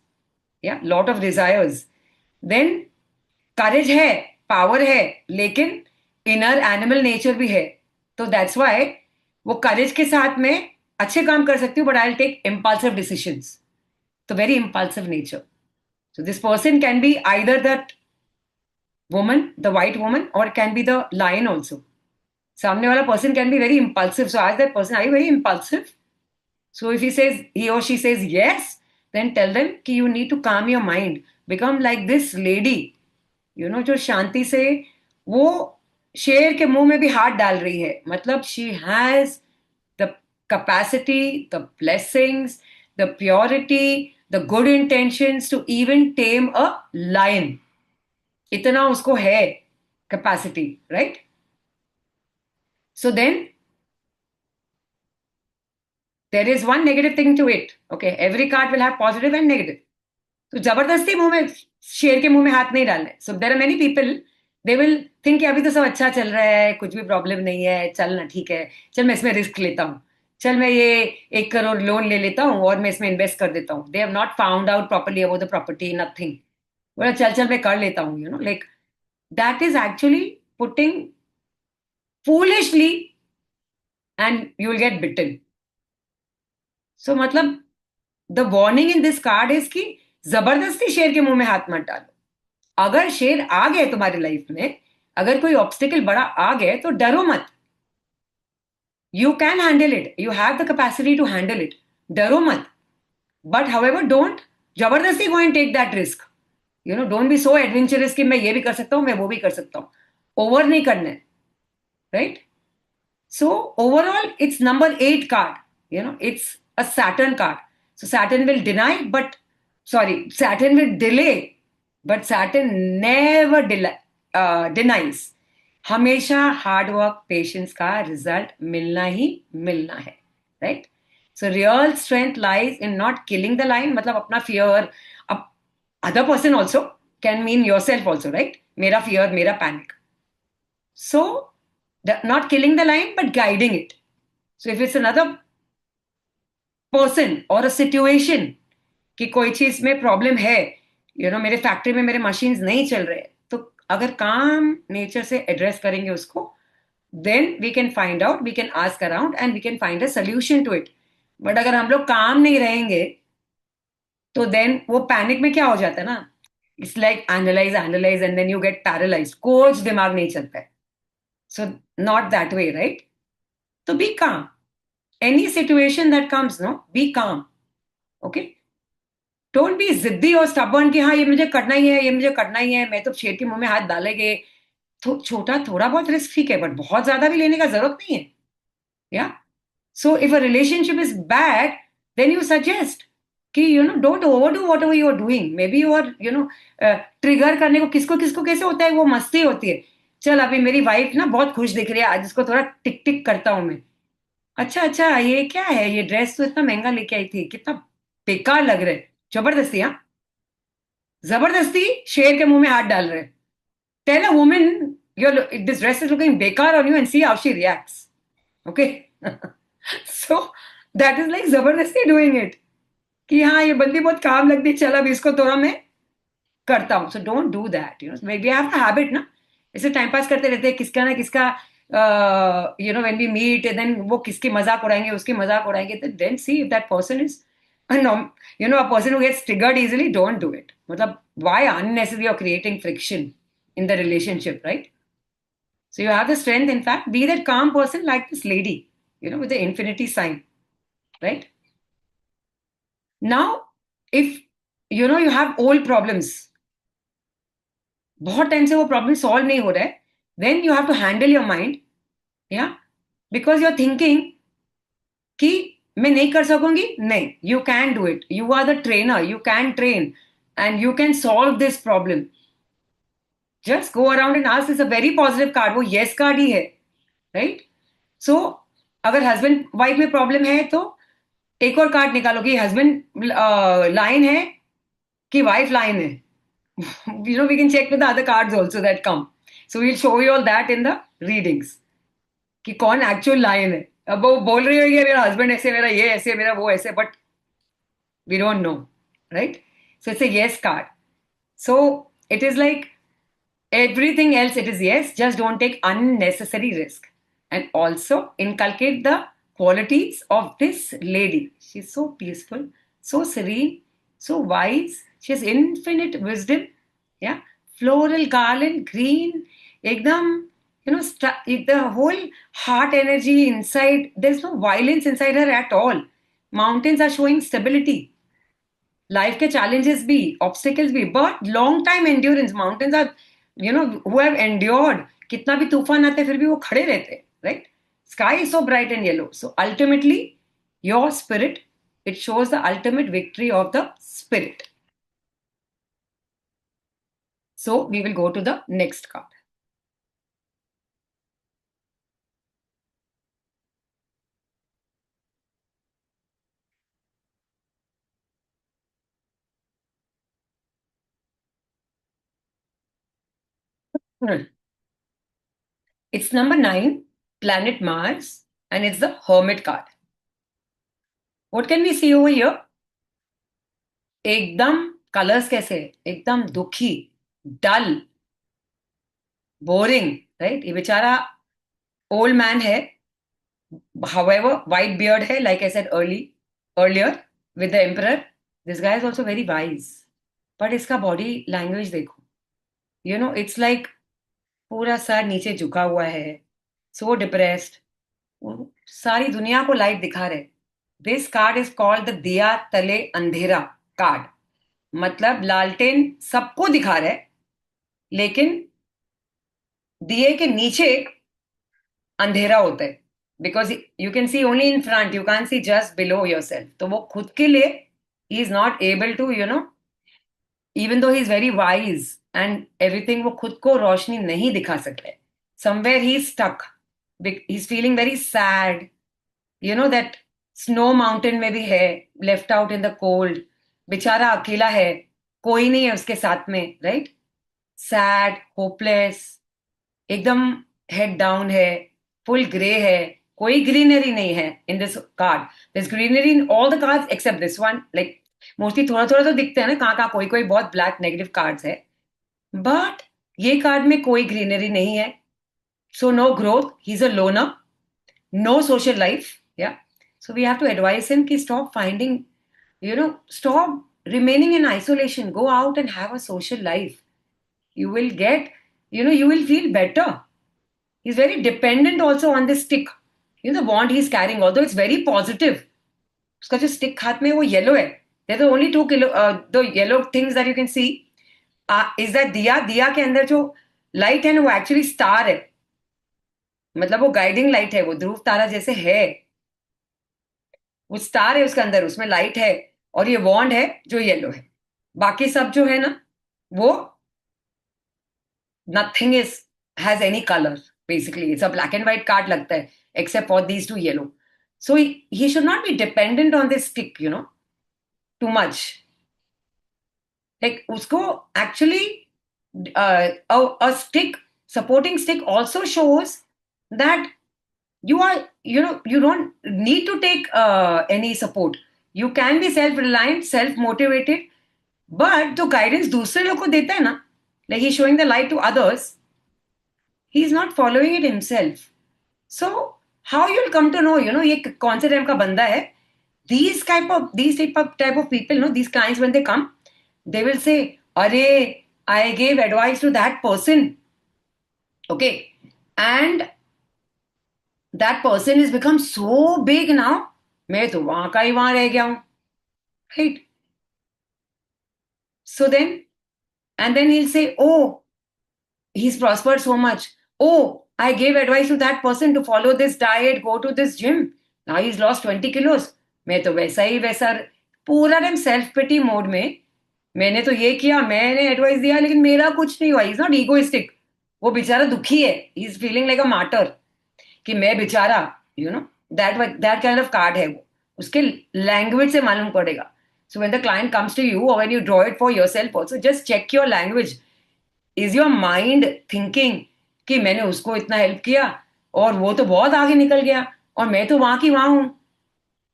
Yeah, lot of desires. Then courage है, power है, लेकिन inner animal nature भी है. तो that's why वो courage के साथ में अच्छे काम कर सकती हूँ, but I'll take impulsive decisions. So very impulsive nature. So this person can be either that woman, the white woman, or it can be the lion also. सामने वाला person can be very impulsive. So ask that person, are you very impulsive? So if he or she says yes, then tell them कि you need to calm your mind. Become like this lady, जो शांति से वो शेर के मुंह में भी हाथ डाल रही है. मतलब she has the capacity, the blessings, the purity, the good intentions to even tame a lion. इतना उसको है capacity, right? So then there is one negative thing to it. Okay, every card will have positive and negative. तो जबरदस्ती मुंह में शेर के मुंह में हाथ नहीं डालने. So there are many people, they will think कि अभी तो सब अच्छा चल रहा है, कुछ भी प्रॉब्लम नहीं है, चल ना ठीक है, चल मैं इसमें रिस्क लेता हूँ, चल मैं ये 1 करोड़ लोन ले लेता हूँ और मैं इसमें इन्वेस्ट कर देता हूँ. They have not found out properly about the property, nothing. बोला चल चल मैं कर लेता हूँ, like that is actually putting foolishly and you will get bitten. So मतलब the warning in this card is कि जबरदस्ती शेर के मुंह में हाथ मत डालो. अगर शेर आ गए तुम्हारी लाइफ में, अगर कोई ऑब्स्टिकल बड़ा आ गए तो डरो मत. You can handle it, you have the capacity to handle it. डरो मत. बट हाउएवर डोंट जबरदस्ती go and take that risk. Don't be so adventurous कि मैं ये भी कर सकता हूं, मैं वो भी कर सकता हूं. ओवर नहीं करना है, right? So overall, it's number 8 card. It's a Saturn card. So Saturn will deny, but sorry, Saturn will delay, but Saturn never denies. हमेशा हार्ड वर्क पेशेंस का रिजल्ट मिलना ही मिलना है, right? So real strength lies in not killing the line. मतलब अपना fear, other person also can mean your self also, right? मेरा fear, मेरा panic. So not killing the line but guiding it. So if it's another person or a situation कि कोई चीज में problem है, मेरे फैक्ट्री में मेरे मशीन्स नहीं चल रहे, तो अगर काम नेचर से एड्रेस करेंगे उसको, then we can find out, we can ask around and we can find a solution to it. But अगर हम लोग काम नहीं रहेंगे तो देन वो पैनिक में क्या हो जाता है ना, it's like analyze analyze and then you get paralyze. कुछ दिमाग नहीं चलता है. So not that way, right? तो become. Any situation that comes, no, be calm. Okay? Don't be जिद्दी और stubborn कि हाँ ये मुझे करना ही है, ये मुझे करना ही है, मैं तो शेर के मुंह में हाथ डालेंगे. छोटा थोड़ा बहुत रिस्क ठीक है, बट बहुत ज्यादा भी लेने का जरूरत नहीं है. Yeah so if a relationship is bad, then you suggest कि don't overdo whatever you are doing. Maybe you are trigger करने को किसको किसको कैसे होता है, वो मस्ती होती है. चल अभी मेरी वाइफ ना बहुत खुश दिख रही है, आज इसको थोड़ा टिक टिक करता हूं मैं. अच्छा अच्छा, ये क्या है, ये ड्रेस तो इतना महंगा लेके आई थी, कितना बेकार लग रहा है. जबरदस्ती, हाँ, जबरदस्ती शेर के मुंह में हाथ डाल रहे. Tell a woman your this dress is looking बेकार on you and see how she reacts. Okay? So that is like जबरदस्ती डूइंग इट कि हाँ ये बंदी बहुत काम लगती, चल अब इसको थोड़ा मैं करता हूँ. So don't do that. We have a habit ना, ऐसे टाइम पास करते रहते हैं, किसका ना किसका व्हेन वी मीट देन वो किसकी मजाक उड़ाएंगे, उसकी मजाक उड़ाएंगे. Then see if that person is a person who gets triggered easily, don't do it. मतलब why unnecessarily you're creating friction in the relationship, right? So you have the strength, in fact, be that calm person like this lady, with the infinity sign, right? Now if you have old problems, बहुत time से वो problem solve नहीं हो रहा है, then you have to handle your mind. या because you are thinking कि मैं नहीं कर सकूंगी. नहीं, you can do it. You are the trainer, you can train and you can solve this problem. Just go around and ask. Is a very positive card, वो yes card ही है, right? सो अगर हस्बैंड वाइफ में problem है तो एक और card निकालो कि हस्बैंड लाइन है कि वाइफ लाइन है. We can check with the other cards also that come. So we'll show you all that in the readings कि कौन actual lion है. अब वो बोल रही होगी मेरा husband ऐसे, मेरा ये ऐसे, मेरा वो ऐसे, but we don't know, right? So it's a yes card. So it is like everything else, it is yes, just don't take unnecessary risk. And also inculcate the qualities of this lady. She's so peaceful, so serene, so wise. She has infinite wisdom. Yeah. Floral garland, green, ekdam, the whole heart energy inside. There's no violence inside her at all. Mountains are showing stability. Life के challenges भी, obstacles भी, but long time endurance. Mountains are, who have endured. कितना भी तूफान आते फिर भी वो खड़े रहते, right? Sky is so bright and yellow. So ultimately, your spirit, it shows the ultimate victory of the spirit. So we will go to the next card. It's number 9, planet Mars, and it's the Hermit card. What can we see over here? एकदम colours कैसे, एकदम दुखी, डल, boring, right? ये बेचारा old man है, however white beard hai, like I said earlier with the emperor. This guy is also very wise, but इसका body language देखो, it's like पूरा सर नीचे झुका हुआ है, so depressed. सारी दुनिया को लाइट दिखा रहे. This card is called the दिया तले अंधेरा card. मतलब लालटेन सबको दिखा रहा है, लेकिन दिए के नीचे अंधेरा होता है. Because you can see only in front, you can't see just below yourself. तो वो खुद के लिए he is not able to, even though he is very wise and everything, वो खुद को रोशनी नहीं दिखा सकता है. Somewhere he is stuck. He's feeling very sad. That snow mountain में भी है, left out in the cold. बेचारा अकेला है, कोई नहीं है उसके साथ में, right? Sad, hopeless, एकदम head down है, full grey है, कोई greenery नहीं है in this card. There's greenery in all the cards except this one. Like mostly थोड़ा थोड़ा तो दिखते हैं ना, कहाँ कहाँ कोई कोई बहुत ब्लैक नेगेटिव कार्ड्स है, बट ये कार्ड में कोई ग्रीनरी नहीं है. So no growth, he is a loner, no social life. Yeah so we have to advise him कि stop finding, stop remaining in isolation, go out and have a social life. You will get, you will feel better. He's very dependent also on this stick, the wand he's carrying, although it's very positive. उसका जो stick हाथ में वो yellow है. There are only the yellow things that you can see. Is that दिया के अंदर जो लाइट है ना, वो एक्चुअली स्टार है. मतलब वो गाइडिंग लाइट है, वो ध्रुव तारा जैसे है, वो स्टार है उसके अंदर, उसमें लाइट है. और ये वॉन्ड है जो येलो है. बाकी सब जो है ना, वो nothing is has any colour. Basically it's a black and white card लगता है, except for these two yellow. So he should not be dependent on this stick, too much. Like usko actually, a stick, supporting stick also shows that you are, you don't need to take any support. You can be self-reliant, self-motivated, but जो guidance दूसरे लोग को देता है ना, like he's showing the light to others, he's not following it himself. So how you'll come to know, ये कौन से टाइप का बंदा है. These type of people, these clients, when they come, they will say, "Arey, I gave advice to that person, okay, and that person has become so big now. मैं तो वहां का ही वहां रह गया हूं, right?" So then he'll say, "Oh, he's prospered so much. Oh, I gave advice to that person to follow this diet, go to this gym. Now he's lost 20 kilos. मैं तो वैसा ही वैसा." पूरा टाइम सेल्फ पिटी mode में, मैंने तो ये किया, मैंने एडवाइस दिया, लेकिन मेरा कुछ नहीं हुआ. Is not egoistic. वो बेचारा दुखी है, he is feeling like a martyr, कि मैं बेचारा, दैट काइंड ऑफ कार्ड है वो. उसके लैंग्वेज से मालूम पड़ेगा. So when the client comes to you or when you draw it for yourself also, just check your language. Is your mind thinking कि मैंने उसको इतना हेल्प किया और वो तो बहुत आगे निकल गया और मैं तो वहां की वहां हूं,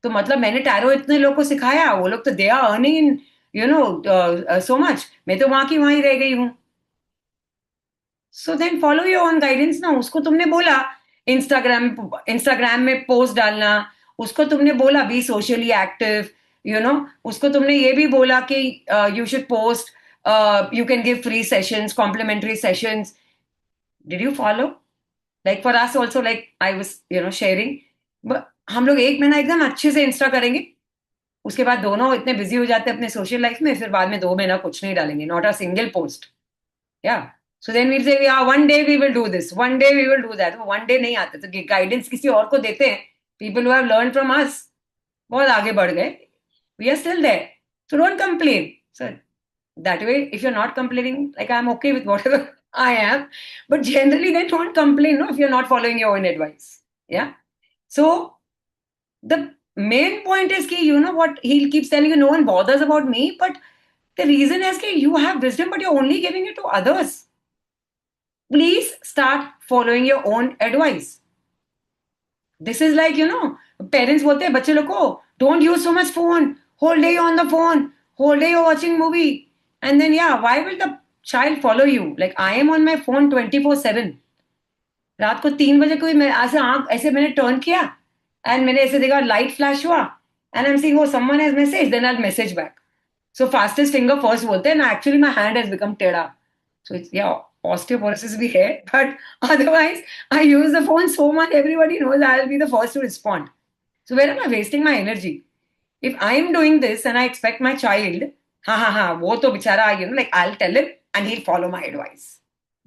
तो मतलब मैंने टैरो इतने लोग को सिखाया, वो लोग तो they are earning in so much, मैं तो वहां की वहां ही रह गई हूं. So then follow your own guidance ना. उसको तुमने बोला इंस्टाग्राम इंस्टाग्राम में पोस्ट डालना, उसको तुमने बोला बी सोशली एक्टिव, उसको तुमने ये भी बोला कि you should post, you can give free sessions, complimentary sessions. Did you follow? Like for us also, like I was sharing, हम लोग एक महीना एकदम अच्छे से इंस्टा करेंगे, उसके बाद दोनों इतने बिजी हो जाते हैं अपने सोशल लाइफ में, फिर बाद में 2 महीना कुछ नहीं डालेंगे, नॉट अ सिंगल पोस्ट. या so then we'll say one day we will do this, one day we will do that. One day नहीं आते, तो गाइडेंस किसी और को देते हैं. People who have learn from us बहुत आगे बढ़ गए. We are still there. So don't complain. So that way, if you're not complaining, like I'm okay with whatever I am, but generally then don't complain, no, if you're not following your own advice. Yeah. So the main point is ki, you know what, he keeps telling you no one bothers about me, but the reason is ki you have wisdom but you're only giving it to others. Please start following your own advice. This is like, parents bolte hain bacche log ko, don't use so much phone, whole day you're on the phone, whole day you're watching movie, and then yeah, why will the child follow you? Like I am on my phone 24/7. रात को 3 बजे कोई मैं ऐसे आंख ऐसे मैंने turn किया एंड मैंने ऐसे देखा लाइट फ्लैश हुआ एंड आई एम सीइंग, वो someone has message, then I message back. So fastest finger first बोलते हैं ना, actually my hand has become टेढ़ा. सो इट्स या ऑस्टियोपोरोसिस भी है, but otherwise I use the phone so much, everybody knows I will be the first to respond. So where am I wasting my energy? If I am doing this and I expect my child, हाँ हाँ हाँ, वो तो बेचारा like I will tell him and he will follow my advice.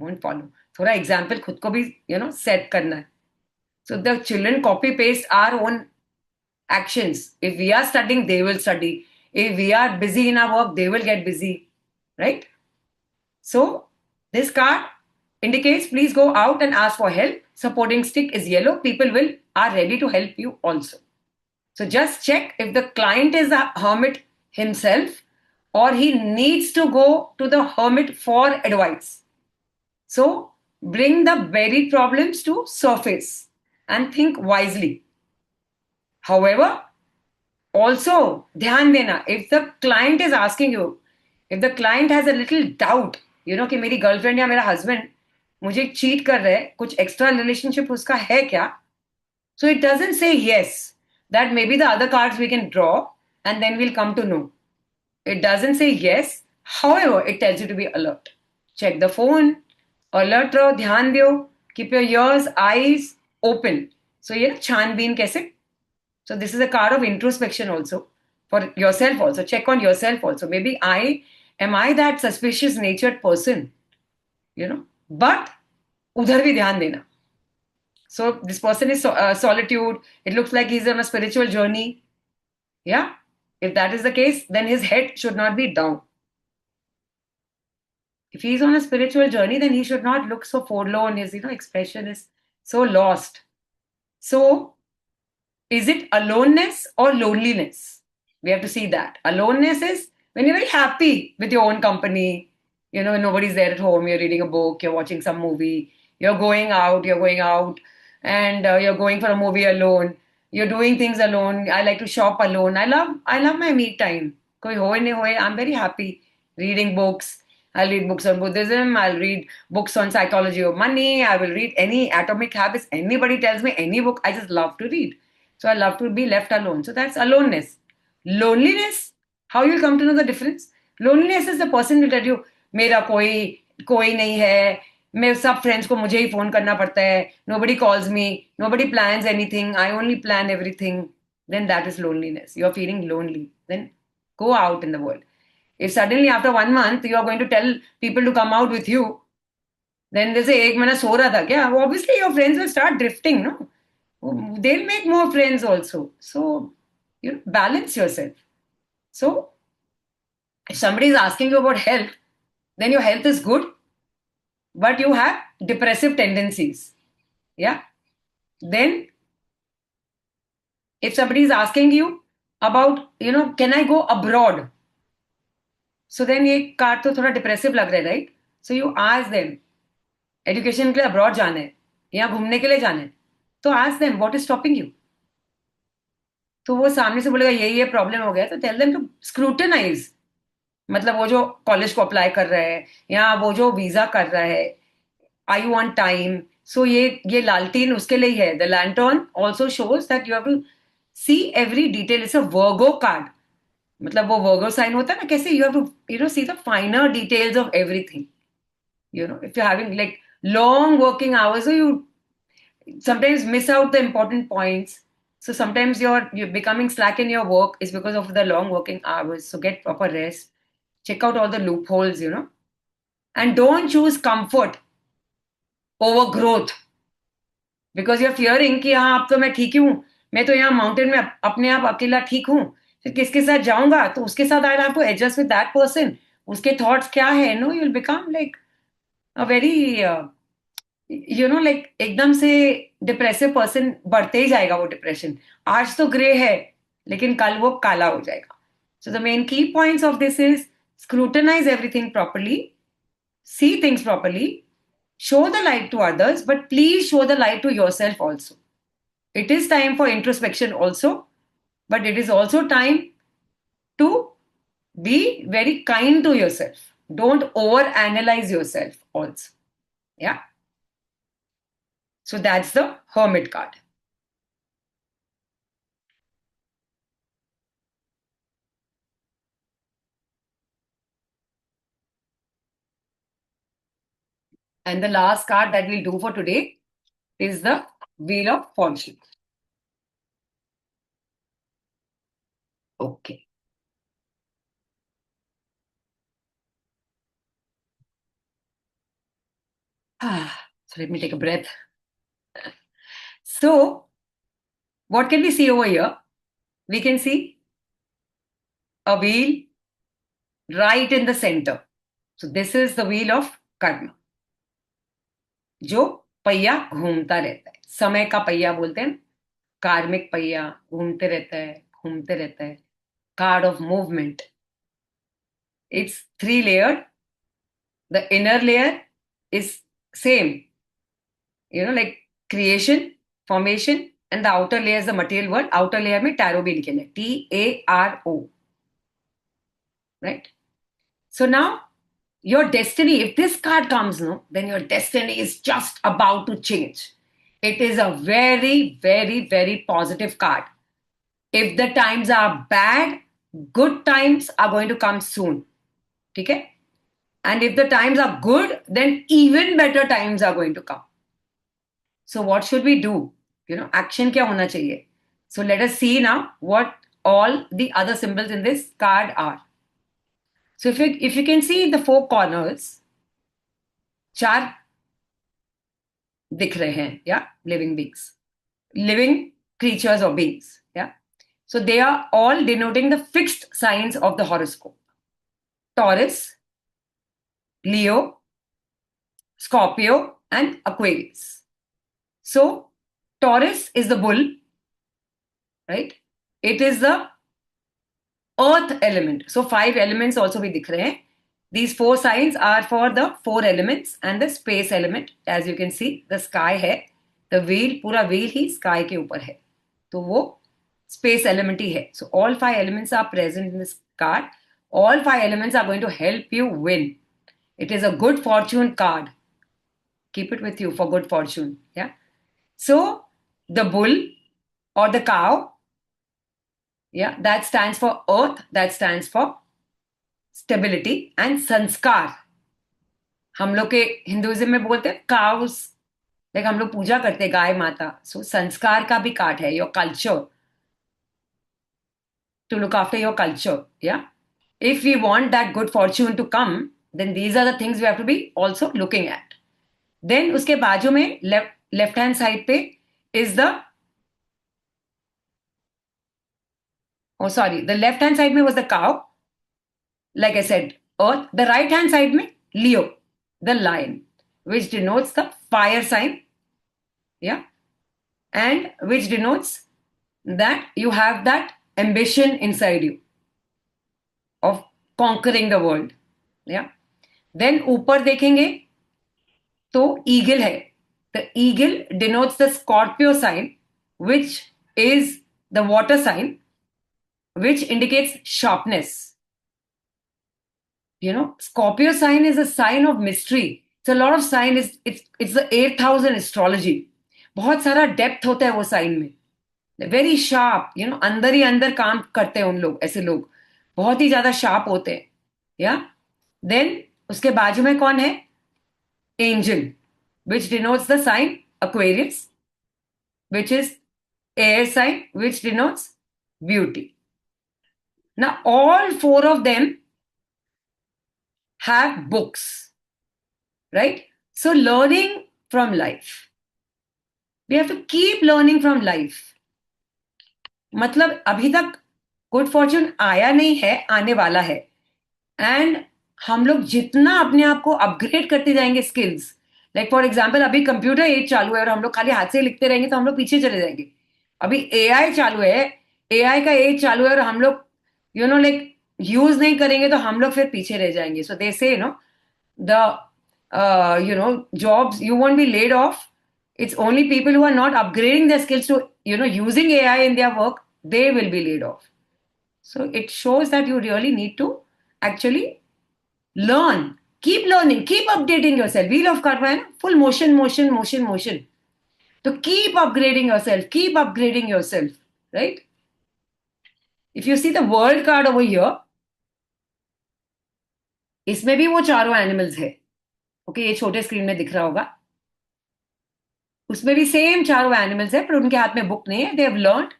Won't follow. थोड़ा example खुद को भी सेट करना है. So the children copy paste our own actions. If we are studying, they will study. If we are busy in our work, they will get busy, right? So this card indicates please go out and ask for help. Supporting stick is yellow. People are ready to help you also. So just check if the client is a hermit himself or he needs to go to the hermit for advice. So bring the buried problems to surface and think wisely. However, also ध्यान देना, if the client is asking you, if the client has a little doubt, कि मेरी girlfriend या मेरा husband मुझे cheat कर रहे हैं, कुछ एक्स्ट्रा रिलेशनशिप उसका है क्या, so it doesn't say yes that maybe the other cards we can draw and then we'll come to know. It doesn't say yes. However, it tells you to be alert. Check the phone, alert रहो, ध्यान दो, keep your ears, eyes open. So ये छानबीन कैसे. So this is a card of introspection also for yourself also. Check on yourself also. Maybe am I that suspicious natured person? But udhar bhi dhyan dena. So this person is solitude. It looks like he's on a spiritual journey. Yeah. If that is the case, then his head should not be down. If he's on a spiritual journey, then he should not look so forlorn. His expression is so lost. So is it aloneness or loneliness? We have to see that. Aloneness is when you're very happy with your own company, when nobody's there at home, you're reading a book, you're watching some movie, you're going out, and you're going for a movie alone, you're doing things alone. I like to shop alone. I love my me time. Koi hoye nahi hoye, I'm very happy reading books. I'll read books on Buddhism. I'll read books on psychology of money. I will read any Atomic Habits. Anybody tells me any book, I just love to read. So I love to be left alone. So that's aloneness. Loneliness, how you come to know the difference? Loneliness is the person will tell you, मेरा कोई नहीं है, मैं सब friends को मुझे ही phone करना पड़ता है, nobody calls me, nobody plans anything, I only plan everything. Then that is loneliness. You are feeling lonely. Then go out in the world. If suddenly after 1 month you are going to tell people to come out with you, then they say, एक महीना सो रहा था क्या? Obviously your friends will start drifting, no? They'll make more friends also. So, balance yourself. So, if somebody is asking you about health, then your health is good, but you have depressive tendencies. Yeah. Then, if somebody is asking you about, can I go abroad? So then ये card तो थोड़ा depressive लग रहा है, right? So you ask them, education के लिए abroad जाना है या घूमने के लिए जाना है, तो ask them what is stopping you. तो वो सामने से बोलेगा ये प्रॉब्लम हो गया, तो टेल देम टू स्क्रूटनाइज, मतलब वो जो कॉलेज को अप्लाई कर रहा है या वो जो वीजा कर रहा है, are you on time? So ये लालटीन उसके लिए ही है। The lantern also shows that you have to see every detail. It's a Virgo card, मतलब वो वर्गो साइन होता है ना, कैसे you have to see the finer details of everything. If you're having like long working hours, so you sometimes miss out the important points. So sometimes you're becoming slack in your work is because of the long working hours. So get proper rest, check out all the loopholes, and don't choose comfort over growth because you're fearing कि हाँ अब तो मैं ठीक ही हूँ, मैं तो यहाँ माउंटेन में अपने आप अकेला ठीक हूँ, फिर किसके साथ जाऊंगा, तो उसके साथ I have to adjust with that person, उसके थॉट्स क्या है, no you will become like a very like एकदम से डिप्रेसिव पर्सन, बढ़ते ही जाएगा वो डिप्रेशन। आज तो ग्रे है लेकिन कल वो काला हो जाएगा। सो द मेन की points of this is scrutinize everything properly, see things properly, show the light to others, but please show the light to yourself also. It is time for introspection also, but it is also time to be very kind to yourself. Don't over analyze yourself also. Yeah. So that's the Hermit card. And the last card that we'll do for today is the Wheel of Fortune. Okay. So let me take a breath. So, what can we see over here? We can see a wheel right in the center. So, this is the wheel of karma. जो पहिया घूमता रहता है, समय का पहिया बोलते हैं, कार्मिक पहिया घूमते रहता है, घूमते रहता है। Card of movement. It's three layer. The inner layer is same, like creation, formation, and the outer layer is the material world. Outer layer में tarot भी लिखेंगे, TARO, right? So now your destiny, if this card comes, no, then your destiny is just about to change. It is a very, very, very positive card. If the times are bad, good times are going to come soon. Okay? And if the times are good, then even better times are going to come. So what should we do? Action kya hona chahiye? So let us see now what all the other symbols in this card are. So if you can see in the four corners, चार दिख रहे हैं, yeah, living beings, living creatures or beings, yeah. So they are all denoting the fixed signs of the horoscope: Taurus, Leo, Scorpio, and Aquarius. So Taurus is the bull, right? It is the earth element. So 5 elements also bhi dikh rahe hain. These 4 signs are for the 4 elements and the space element. As you can see, the sky hai. The wheel, pura wheel hi sky ke upar hai. तो वो space element ही है. So all 5 elements are present in this card. All 5 elements are going to help you win. It is a good fortune card. Keep it with you for good fortune. Yeah. So the bull or the cow, yeah, that stands for earth, that stands for stability and संस्कार. हम लोग के Hinduism में बोलते हैं cows, like हम लोग पूजा करते हैं गाय माता. सो संस्कार का भी कार्ड है, your culture, to look after your culture. या if we want that good fortune to come, then these are the things we have to be also looking at. Then उसके बाजू में left hand side पे is the, oh sorry, the left hand side में was the cow, like I said, earth. The right hand side में Leo, the lion, which denotes the fire sign, yeah, and which denotes that you have that ambition inside you of conquering the world. Yeah. Then ऊपर देखेंगे तो eagle है. The eagle denotes the Scorpio sign, which is the water sign, which indicates sharpness. You know, Scorpio sign is a sign of mystery. It's a lot of sign. It's the 8,000 astrology. बहुत सारा depth होता है वो sign में. Very sharp, you know, अंदर ही अंदर काम करते हैं उन लोग, ऐसे लोग बहुत ही ज्यादा शार्प होते हैं. या देन उसके बाजू में कौन है? Angel, which denotes the sign Aquarius, which is air sign, which denotes beauty. Now, all four of them have books, right? So, learning from life. We have to keep learning from life. मतलब अभी तक good Fortune आया नहीं है, आने वाला है. And हम लोग जितना अपने आप को अपग्रेड करते जाएंगे स्किल्स, लाइक फॉर एग्जाम्पल अभी कंप्यूटर एज चालू है और हम लोग खाली हाथ से लिखते रहेंगे तो हम लोग पीछे चले जाएंगे. अभी एआई चालू है, एआई का एज चालू है और हम लोग यू नो लाइक यूज नहीं करेंगे तो हम लोग फिर पीछे रह जाएंगे. सो दे से the jobs, you won't be laid off. It's only people who are not upgrading their skills to using AI in their work, they will be laid off. So it shows that you really need to actually learn, keep learning, keep updating yourself. Wheel of karma hai na? Full motion, motion, motion, motion. So keep upgrading yourself, keep upgrading yourself, right? If you see the world card over here, इसमें भी वो चारों animals है. Okay, ये छोटे screen में दिख रहा होगा. उसमें भी सेम चारों एनिमल्स है, पर उनके हाथ में बुक नहीं है. They have learned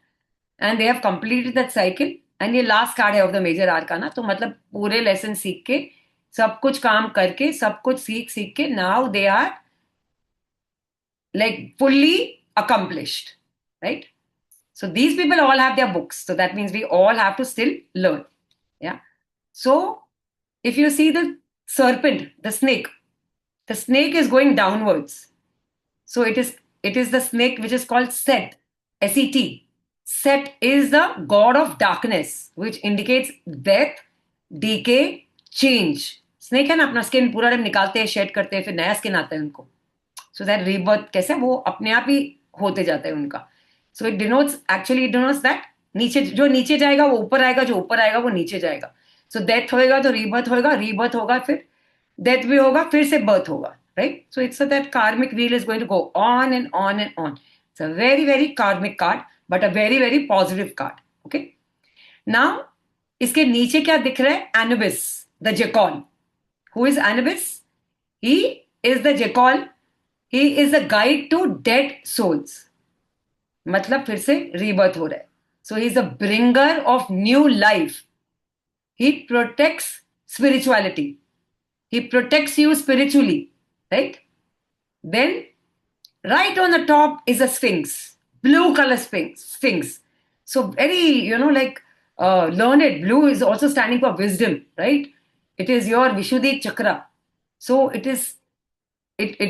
and they have completed that cycle. And ये लास्ट कार्ड है ऑफ द मेजर आर्काना. तो मतलब पूरे लेसन सीख के, सब कुछ काम करके, सब कुछ सीख सीख के, now they are like fully accomplished, right? So these people all have their books. So that means we all have to still learn. Yeah. So if you see the serpent, the snake is going downwards. So it is the snake which is called Set, Set. Set is the god of darkness, which indicates death, decay, change. Snake है ना, अपना skin पूरा निकालते हैं, shade करते हैं, फिर नया स्किन आता है उनको. सो दैट रीबर्थ कैसे वो अपने आप ही होते जाता है उनका. सो इट डिनोट्स दैट नीचे, जो नीचे जाएगा वो ऊपर आएगा, जो ऊपर आएगा वो नीचे जाएगा. सो डेथ होएगा तो रीबर्थ होएगा, रीबर्थ होगा फिर डेथ भी होगा, फिर से बर्थ होगा, right? So it's that karmic wheel is going to go on and on and on. It's a very, very karmic card, but a very, very positive card. Okay. Now, इसके नीचे क्या दिख रहा है? Anubis, the jackal. Who is Anubis? He is the jackal. He is the guide to dead souls. मतलब फिर से rebirth हो रहा है. So he is the bringer of new life. He protects spirituality. He protects you spiritually, right? Then, right on the top is a sphinx, blue color sphinx. So very, learned. Blue is also standing for wisdom, right? It is your Vishuddhi chakra. So it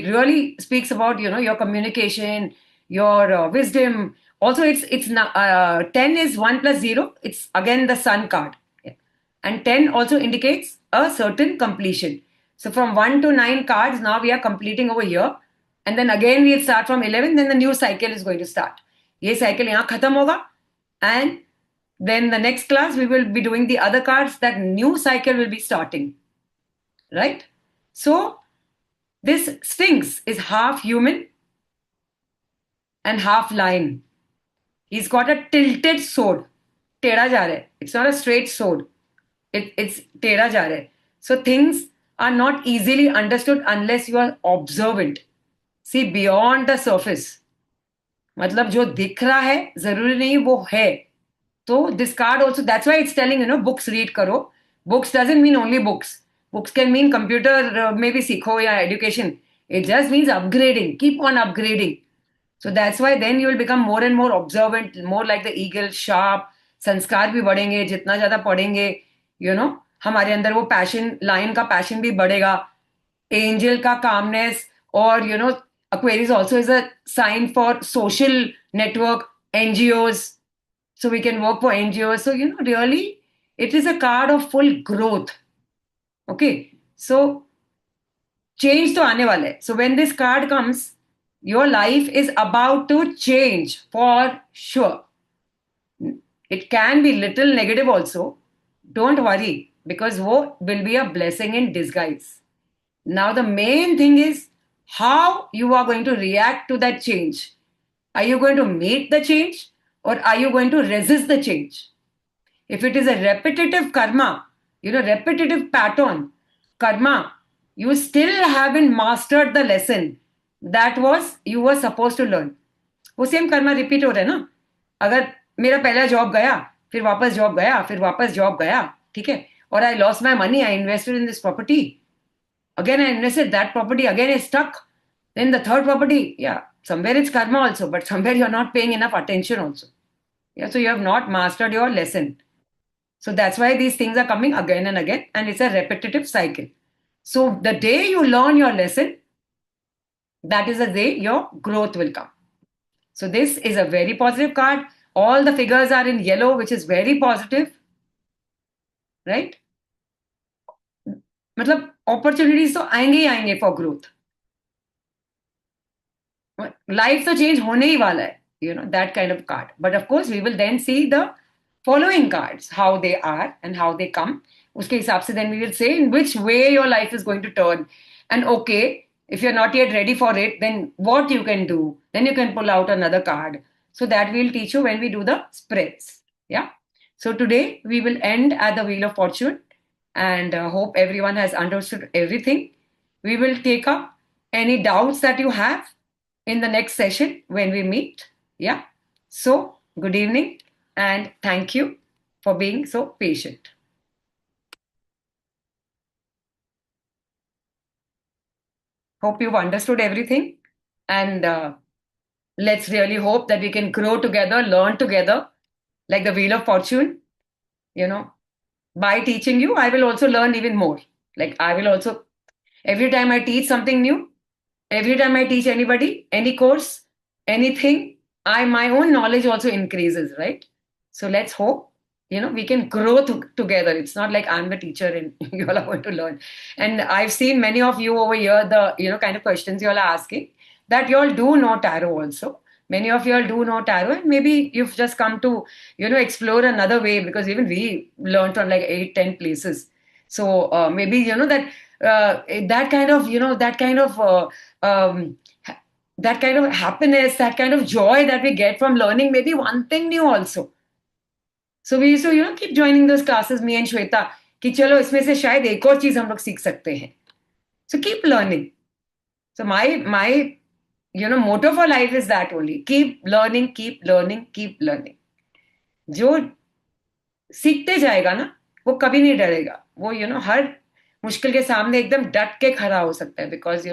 really speaks about, your communication, your wisdom. Also, it's 10 is 1 plus 0. It's again the sun card. Yeah. And 10 also indicates a certain completion. So from 1 to 9 cards, now we are completing over here. And then again we'll start from 11, then the new cycle is going to start. Ye cycle yahan khatam hoga. And then the next class we will be doing the other cards, that new cycle will be starting. Right? So this sphinx is half human and half lion. He's got a tilted sword. Teda ja raha hai. It's not a straight sword. It's teda ja raha hai. So things are not easily understood unless you are observant. See beyond the surface. मतलब जो दिख रहा है जरूरी नहीं वो है. तो this card also, that's why it's telling, books read करो. Books doesn't mean only books. Books can mean computer maybe सीखो या education. It just means upgrading. Keep on upgrading. So that's why then you will become more and more observant, more like the eagle, sharp. संस्कार भी बढ़ेंगे जितना ज्यादा पढ़ेंगे, हमारे अंदर वो पैशन, लाइन का पैशन भी बढ़ेगा. एंजल का कामनेस, और Aquarius also is a sign for social network, NGOs. So we can work for NGOs. So, really, it is a card of full growth. Okay. So change to aane wala hai. So when this card comes, your life is about to change for sure. It can be little negative also. Don't worry, because wo will be a blessing in disguise. Now the main thing is how you are going to react to that change. Are you going to meet the change or are you going to resist the change? If it is a repetitive karma, repetitive pattern, karma, you still haven't mastered the lesson that was you were supposed to learn. वो same Karma repeat हो रहा है ना. अगर मेरा पहला job गया, फिर वापस जॉब गया, फिर वापस जॉब गया, ठीक है, और I lost my money, I invested in this property, again I invested that property, again I stuck, then the third property, yeah, somewhere it's karma also, but somewhere you're not paying enough attention also. Yeah, so you have not mastered your lesson. So that's why these things are coming again and again, and it's a repetitive cycle. So the day you learn your lesson, that is the day your growth will come. So this is a very positive card. All the figures are in yellow, which is very positive, right? मतलब opportunities तो आएंगे ही आएंगे for growth. Life तो change होने ही वाला है, that kind of card. But of course, we will then see the following cards, how they are and how they come. उसके हिसाब से then we will say in which way your life is going to turn. And okay, if you're not yet ready for it, then what you can do, then you can pull out another card. So that we'll teach you when we do the spreads. Yeah. So today we will end at the Wheel of Fortune and hope everyone has understood everything. We will take up any doubts that you have in the next session when we meet. Yeah. So good evening and thank you for being so patient. Hope you've understood everything, and let's really hope that we can grow together, learn together, like the Wheel of Fortune. By teaching you, I will also learn even more. Like I will also, every time I teach something new, every time I teach anybody, any course, anything, my own knowledge also increases, right? So let's hope we can grow together. It's not like I'm the teacher and you all are going to learn. And I've seen many of you over here, the kind of questions you all are asking, that you all do know tarot also. Many of you all do know tarot, and maybe you've just come to explore another way, because even we learned on like 8-10 places. So maybe that kind of that kind of happiness, that kind of joy that we get from learning maybe one thing new also. So we used to keep joining those classes, me and Shweta, कि चलो इसमें से शायद एक और चीज हम लोग सीख सकते हैं. So keep learning. So my motto for life is that only. Keep learning, keep learning, keep learning. जो सीखते जाएगा ना, वो कभी नहीं डरेगा. वो हर मुश्किल के सामने एकदम डट के खड़ा हो सकता है, because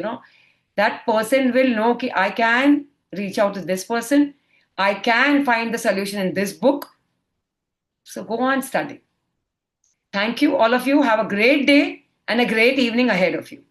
that person will know कि I can reach out to this person, I can find the solution in this book. So go on studying. Thank you, all of you. Have a great day and a great evening ahead of you.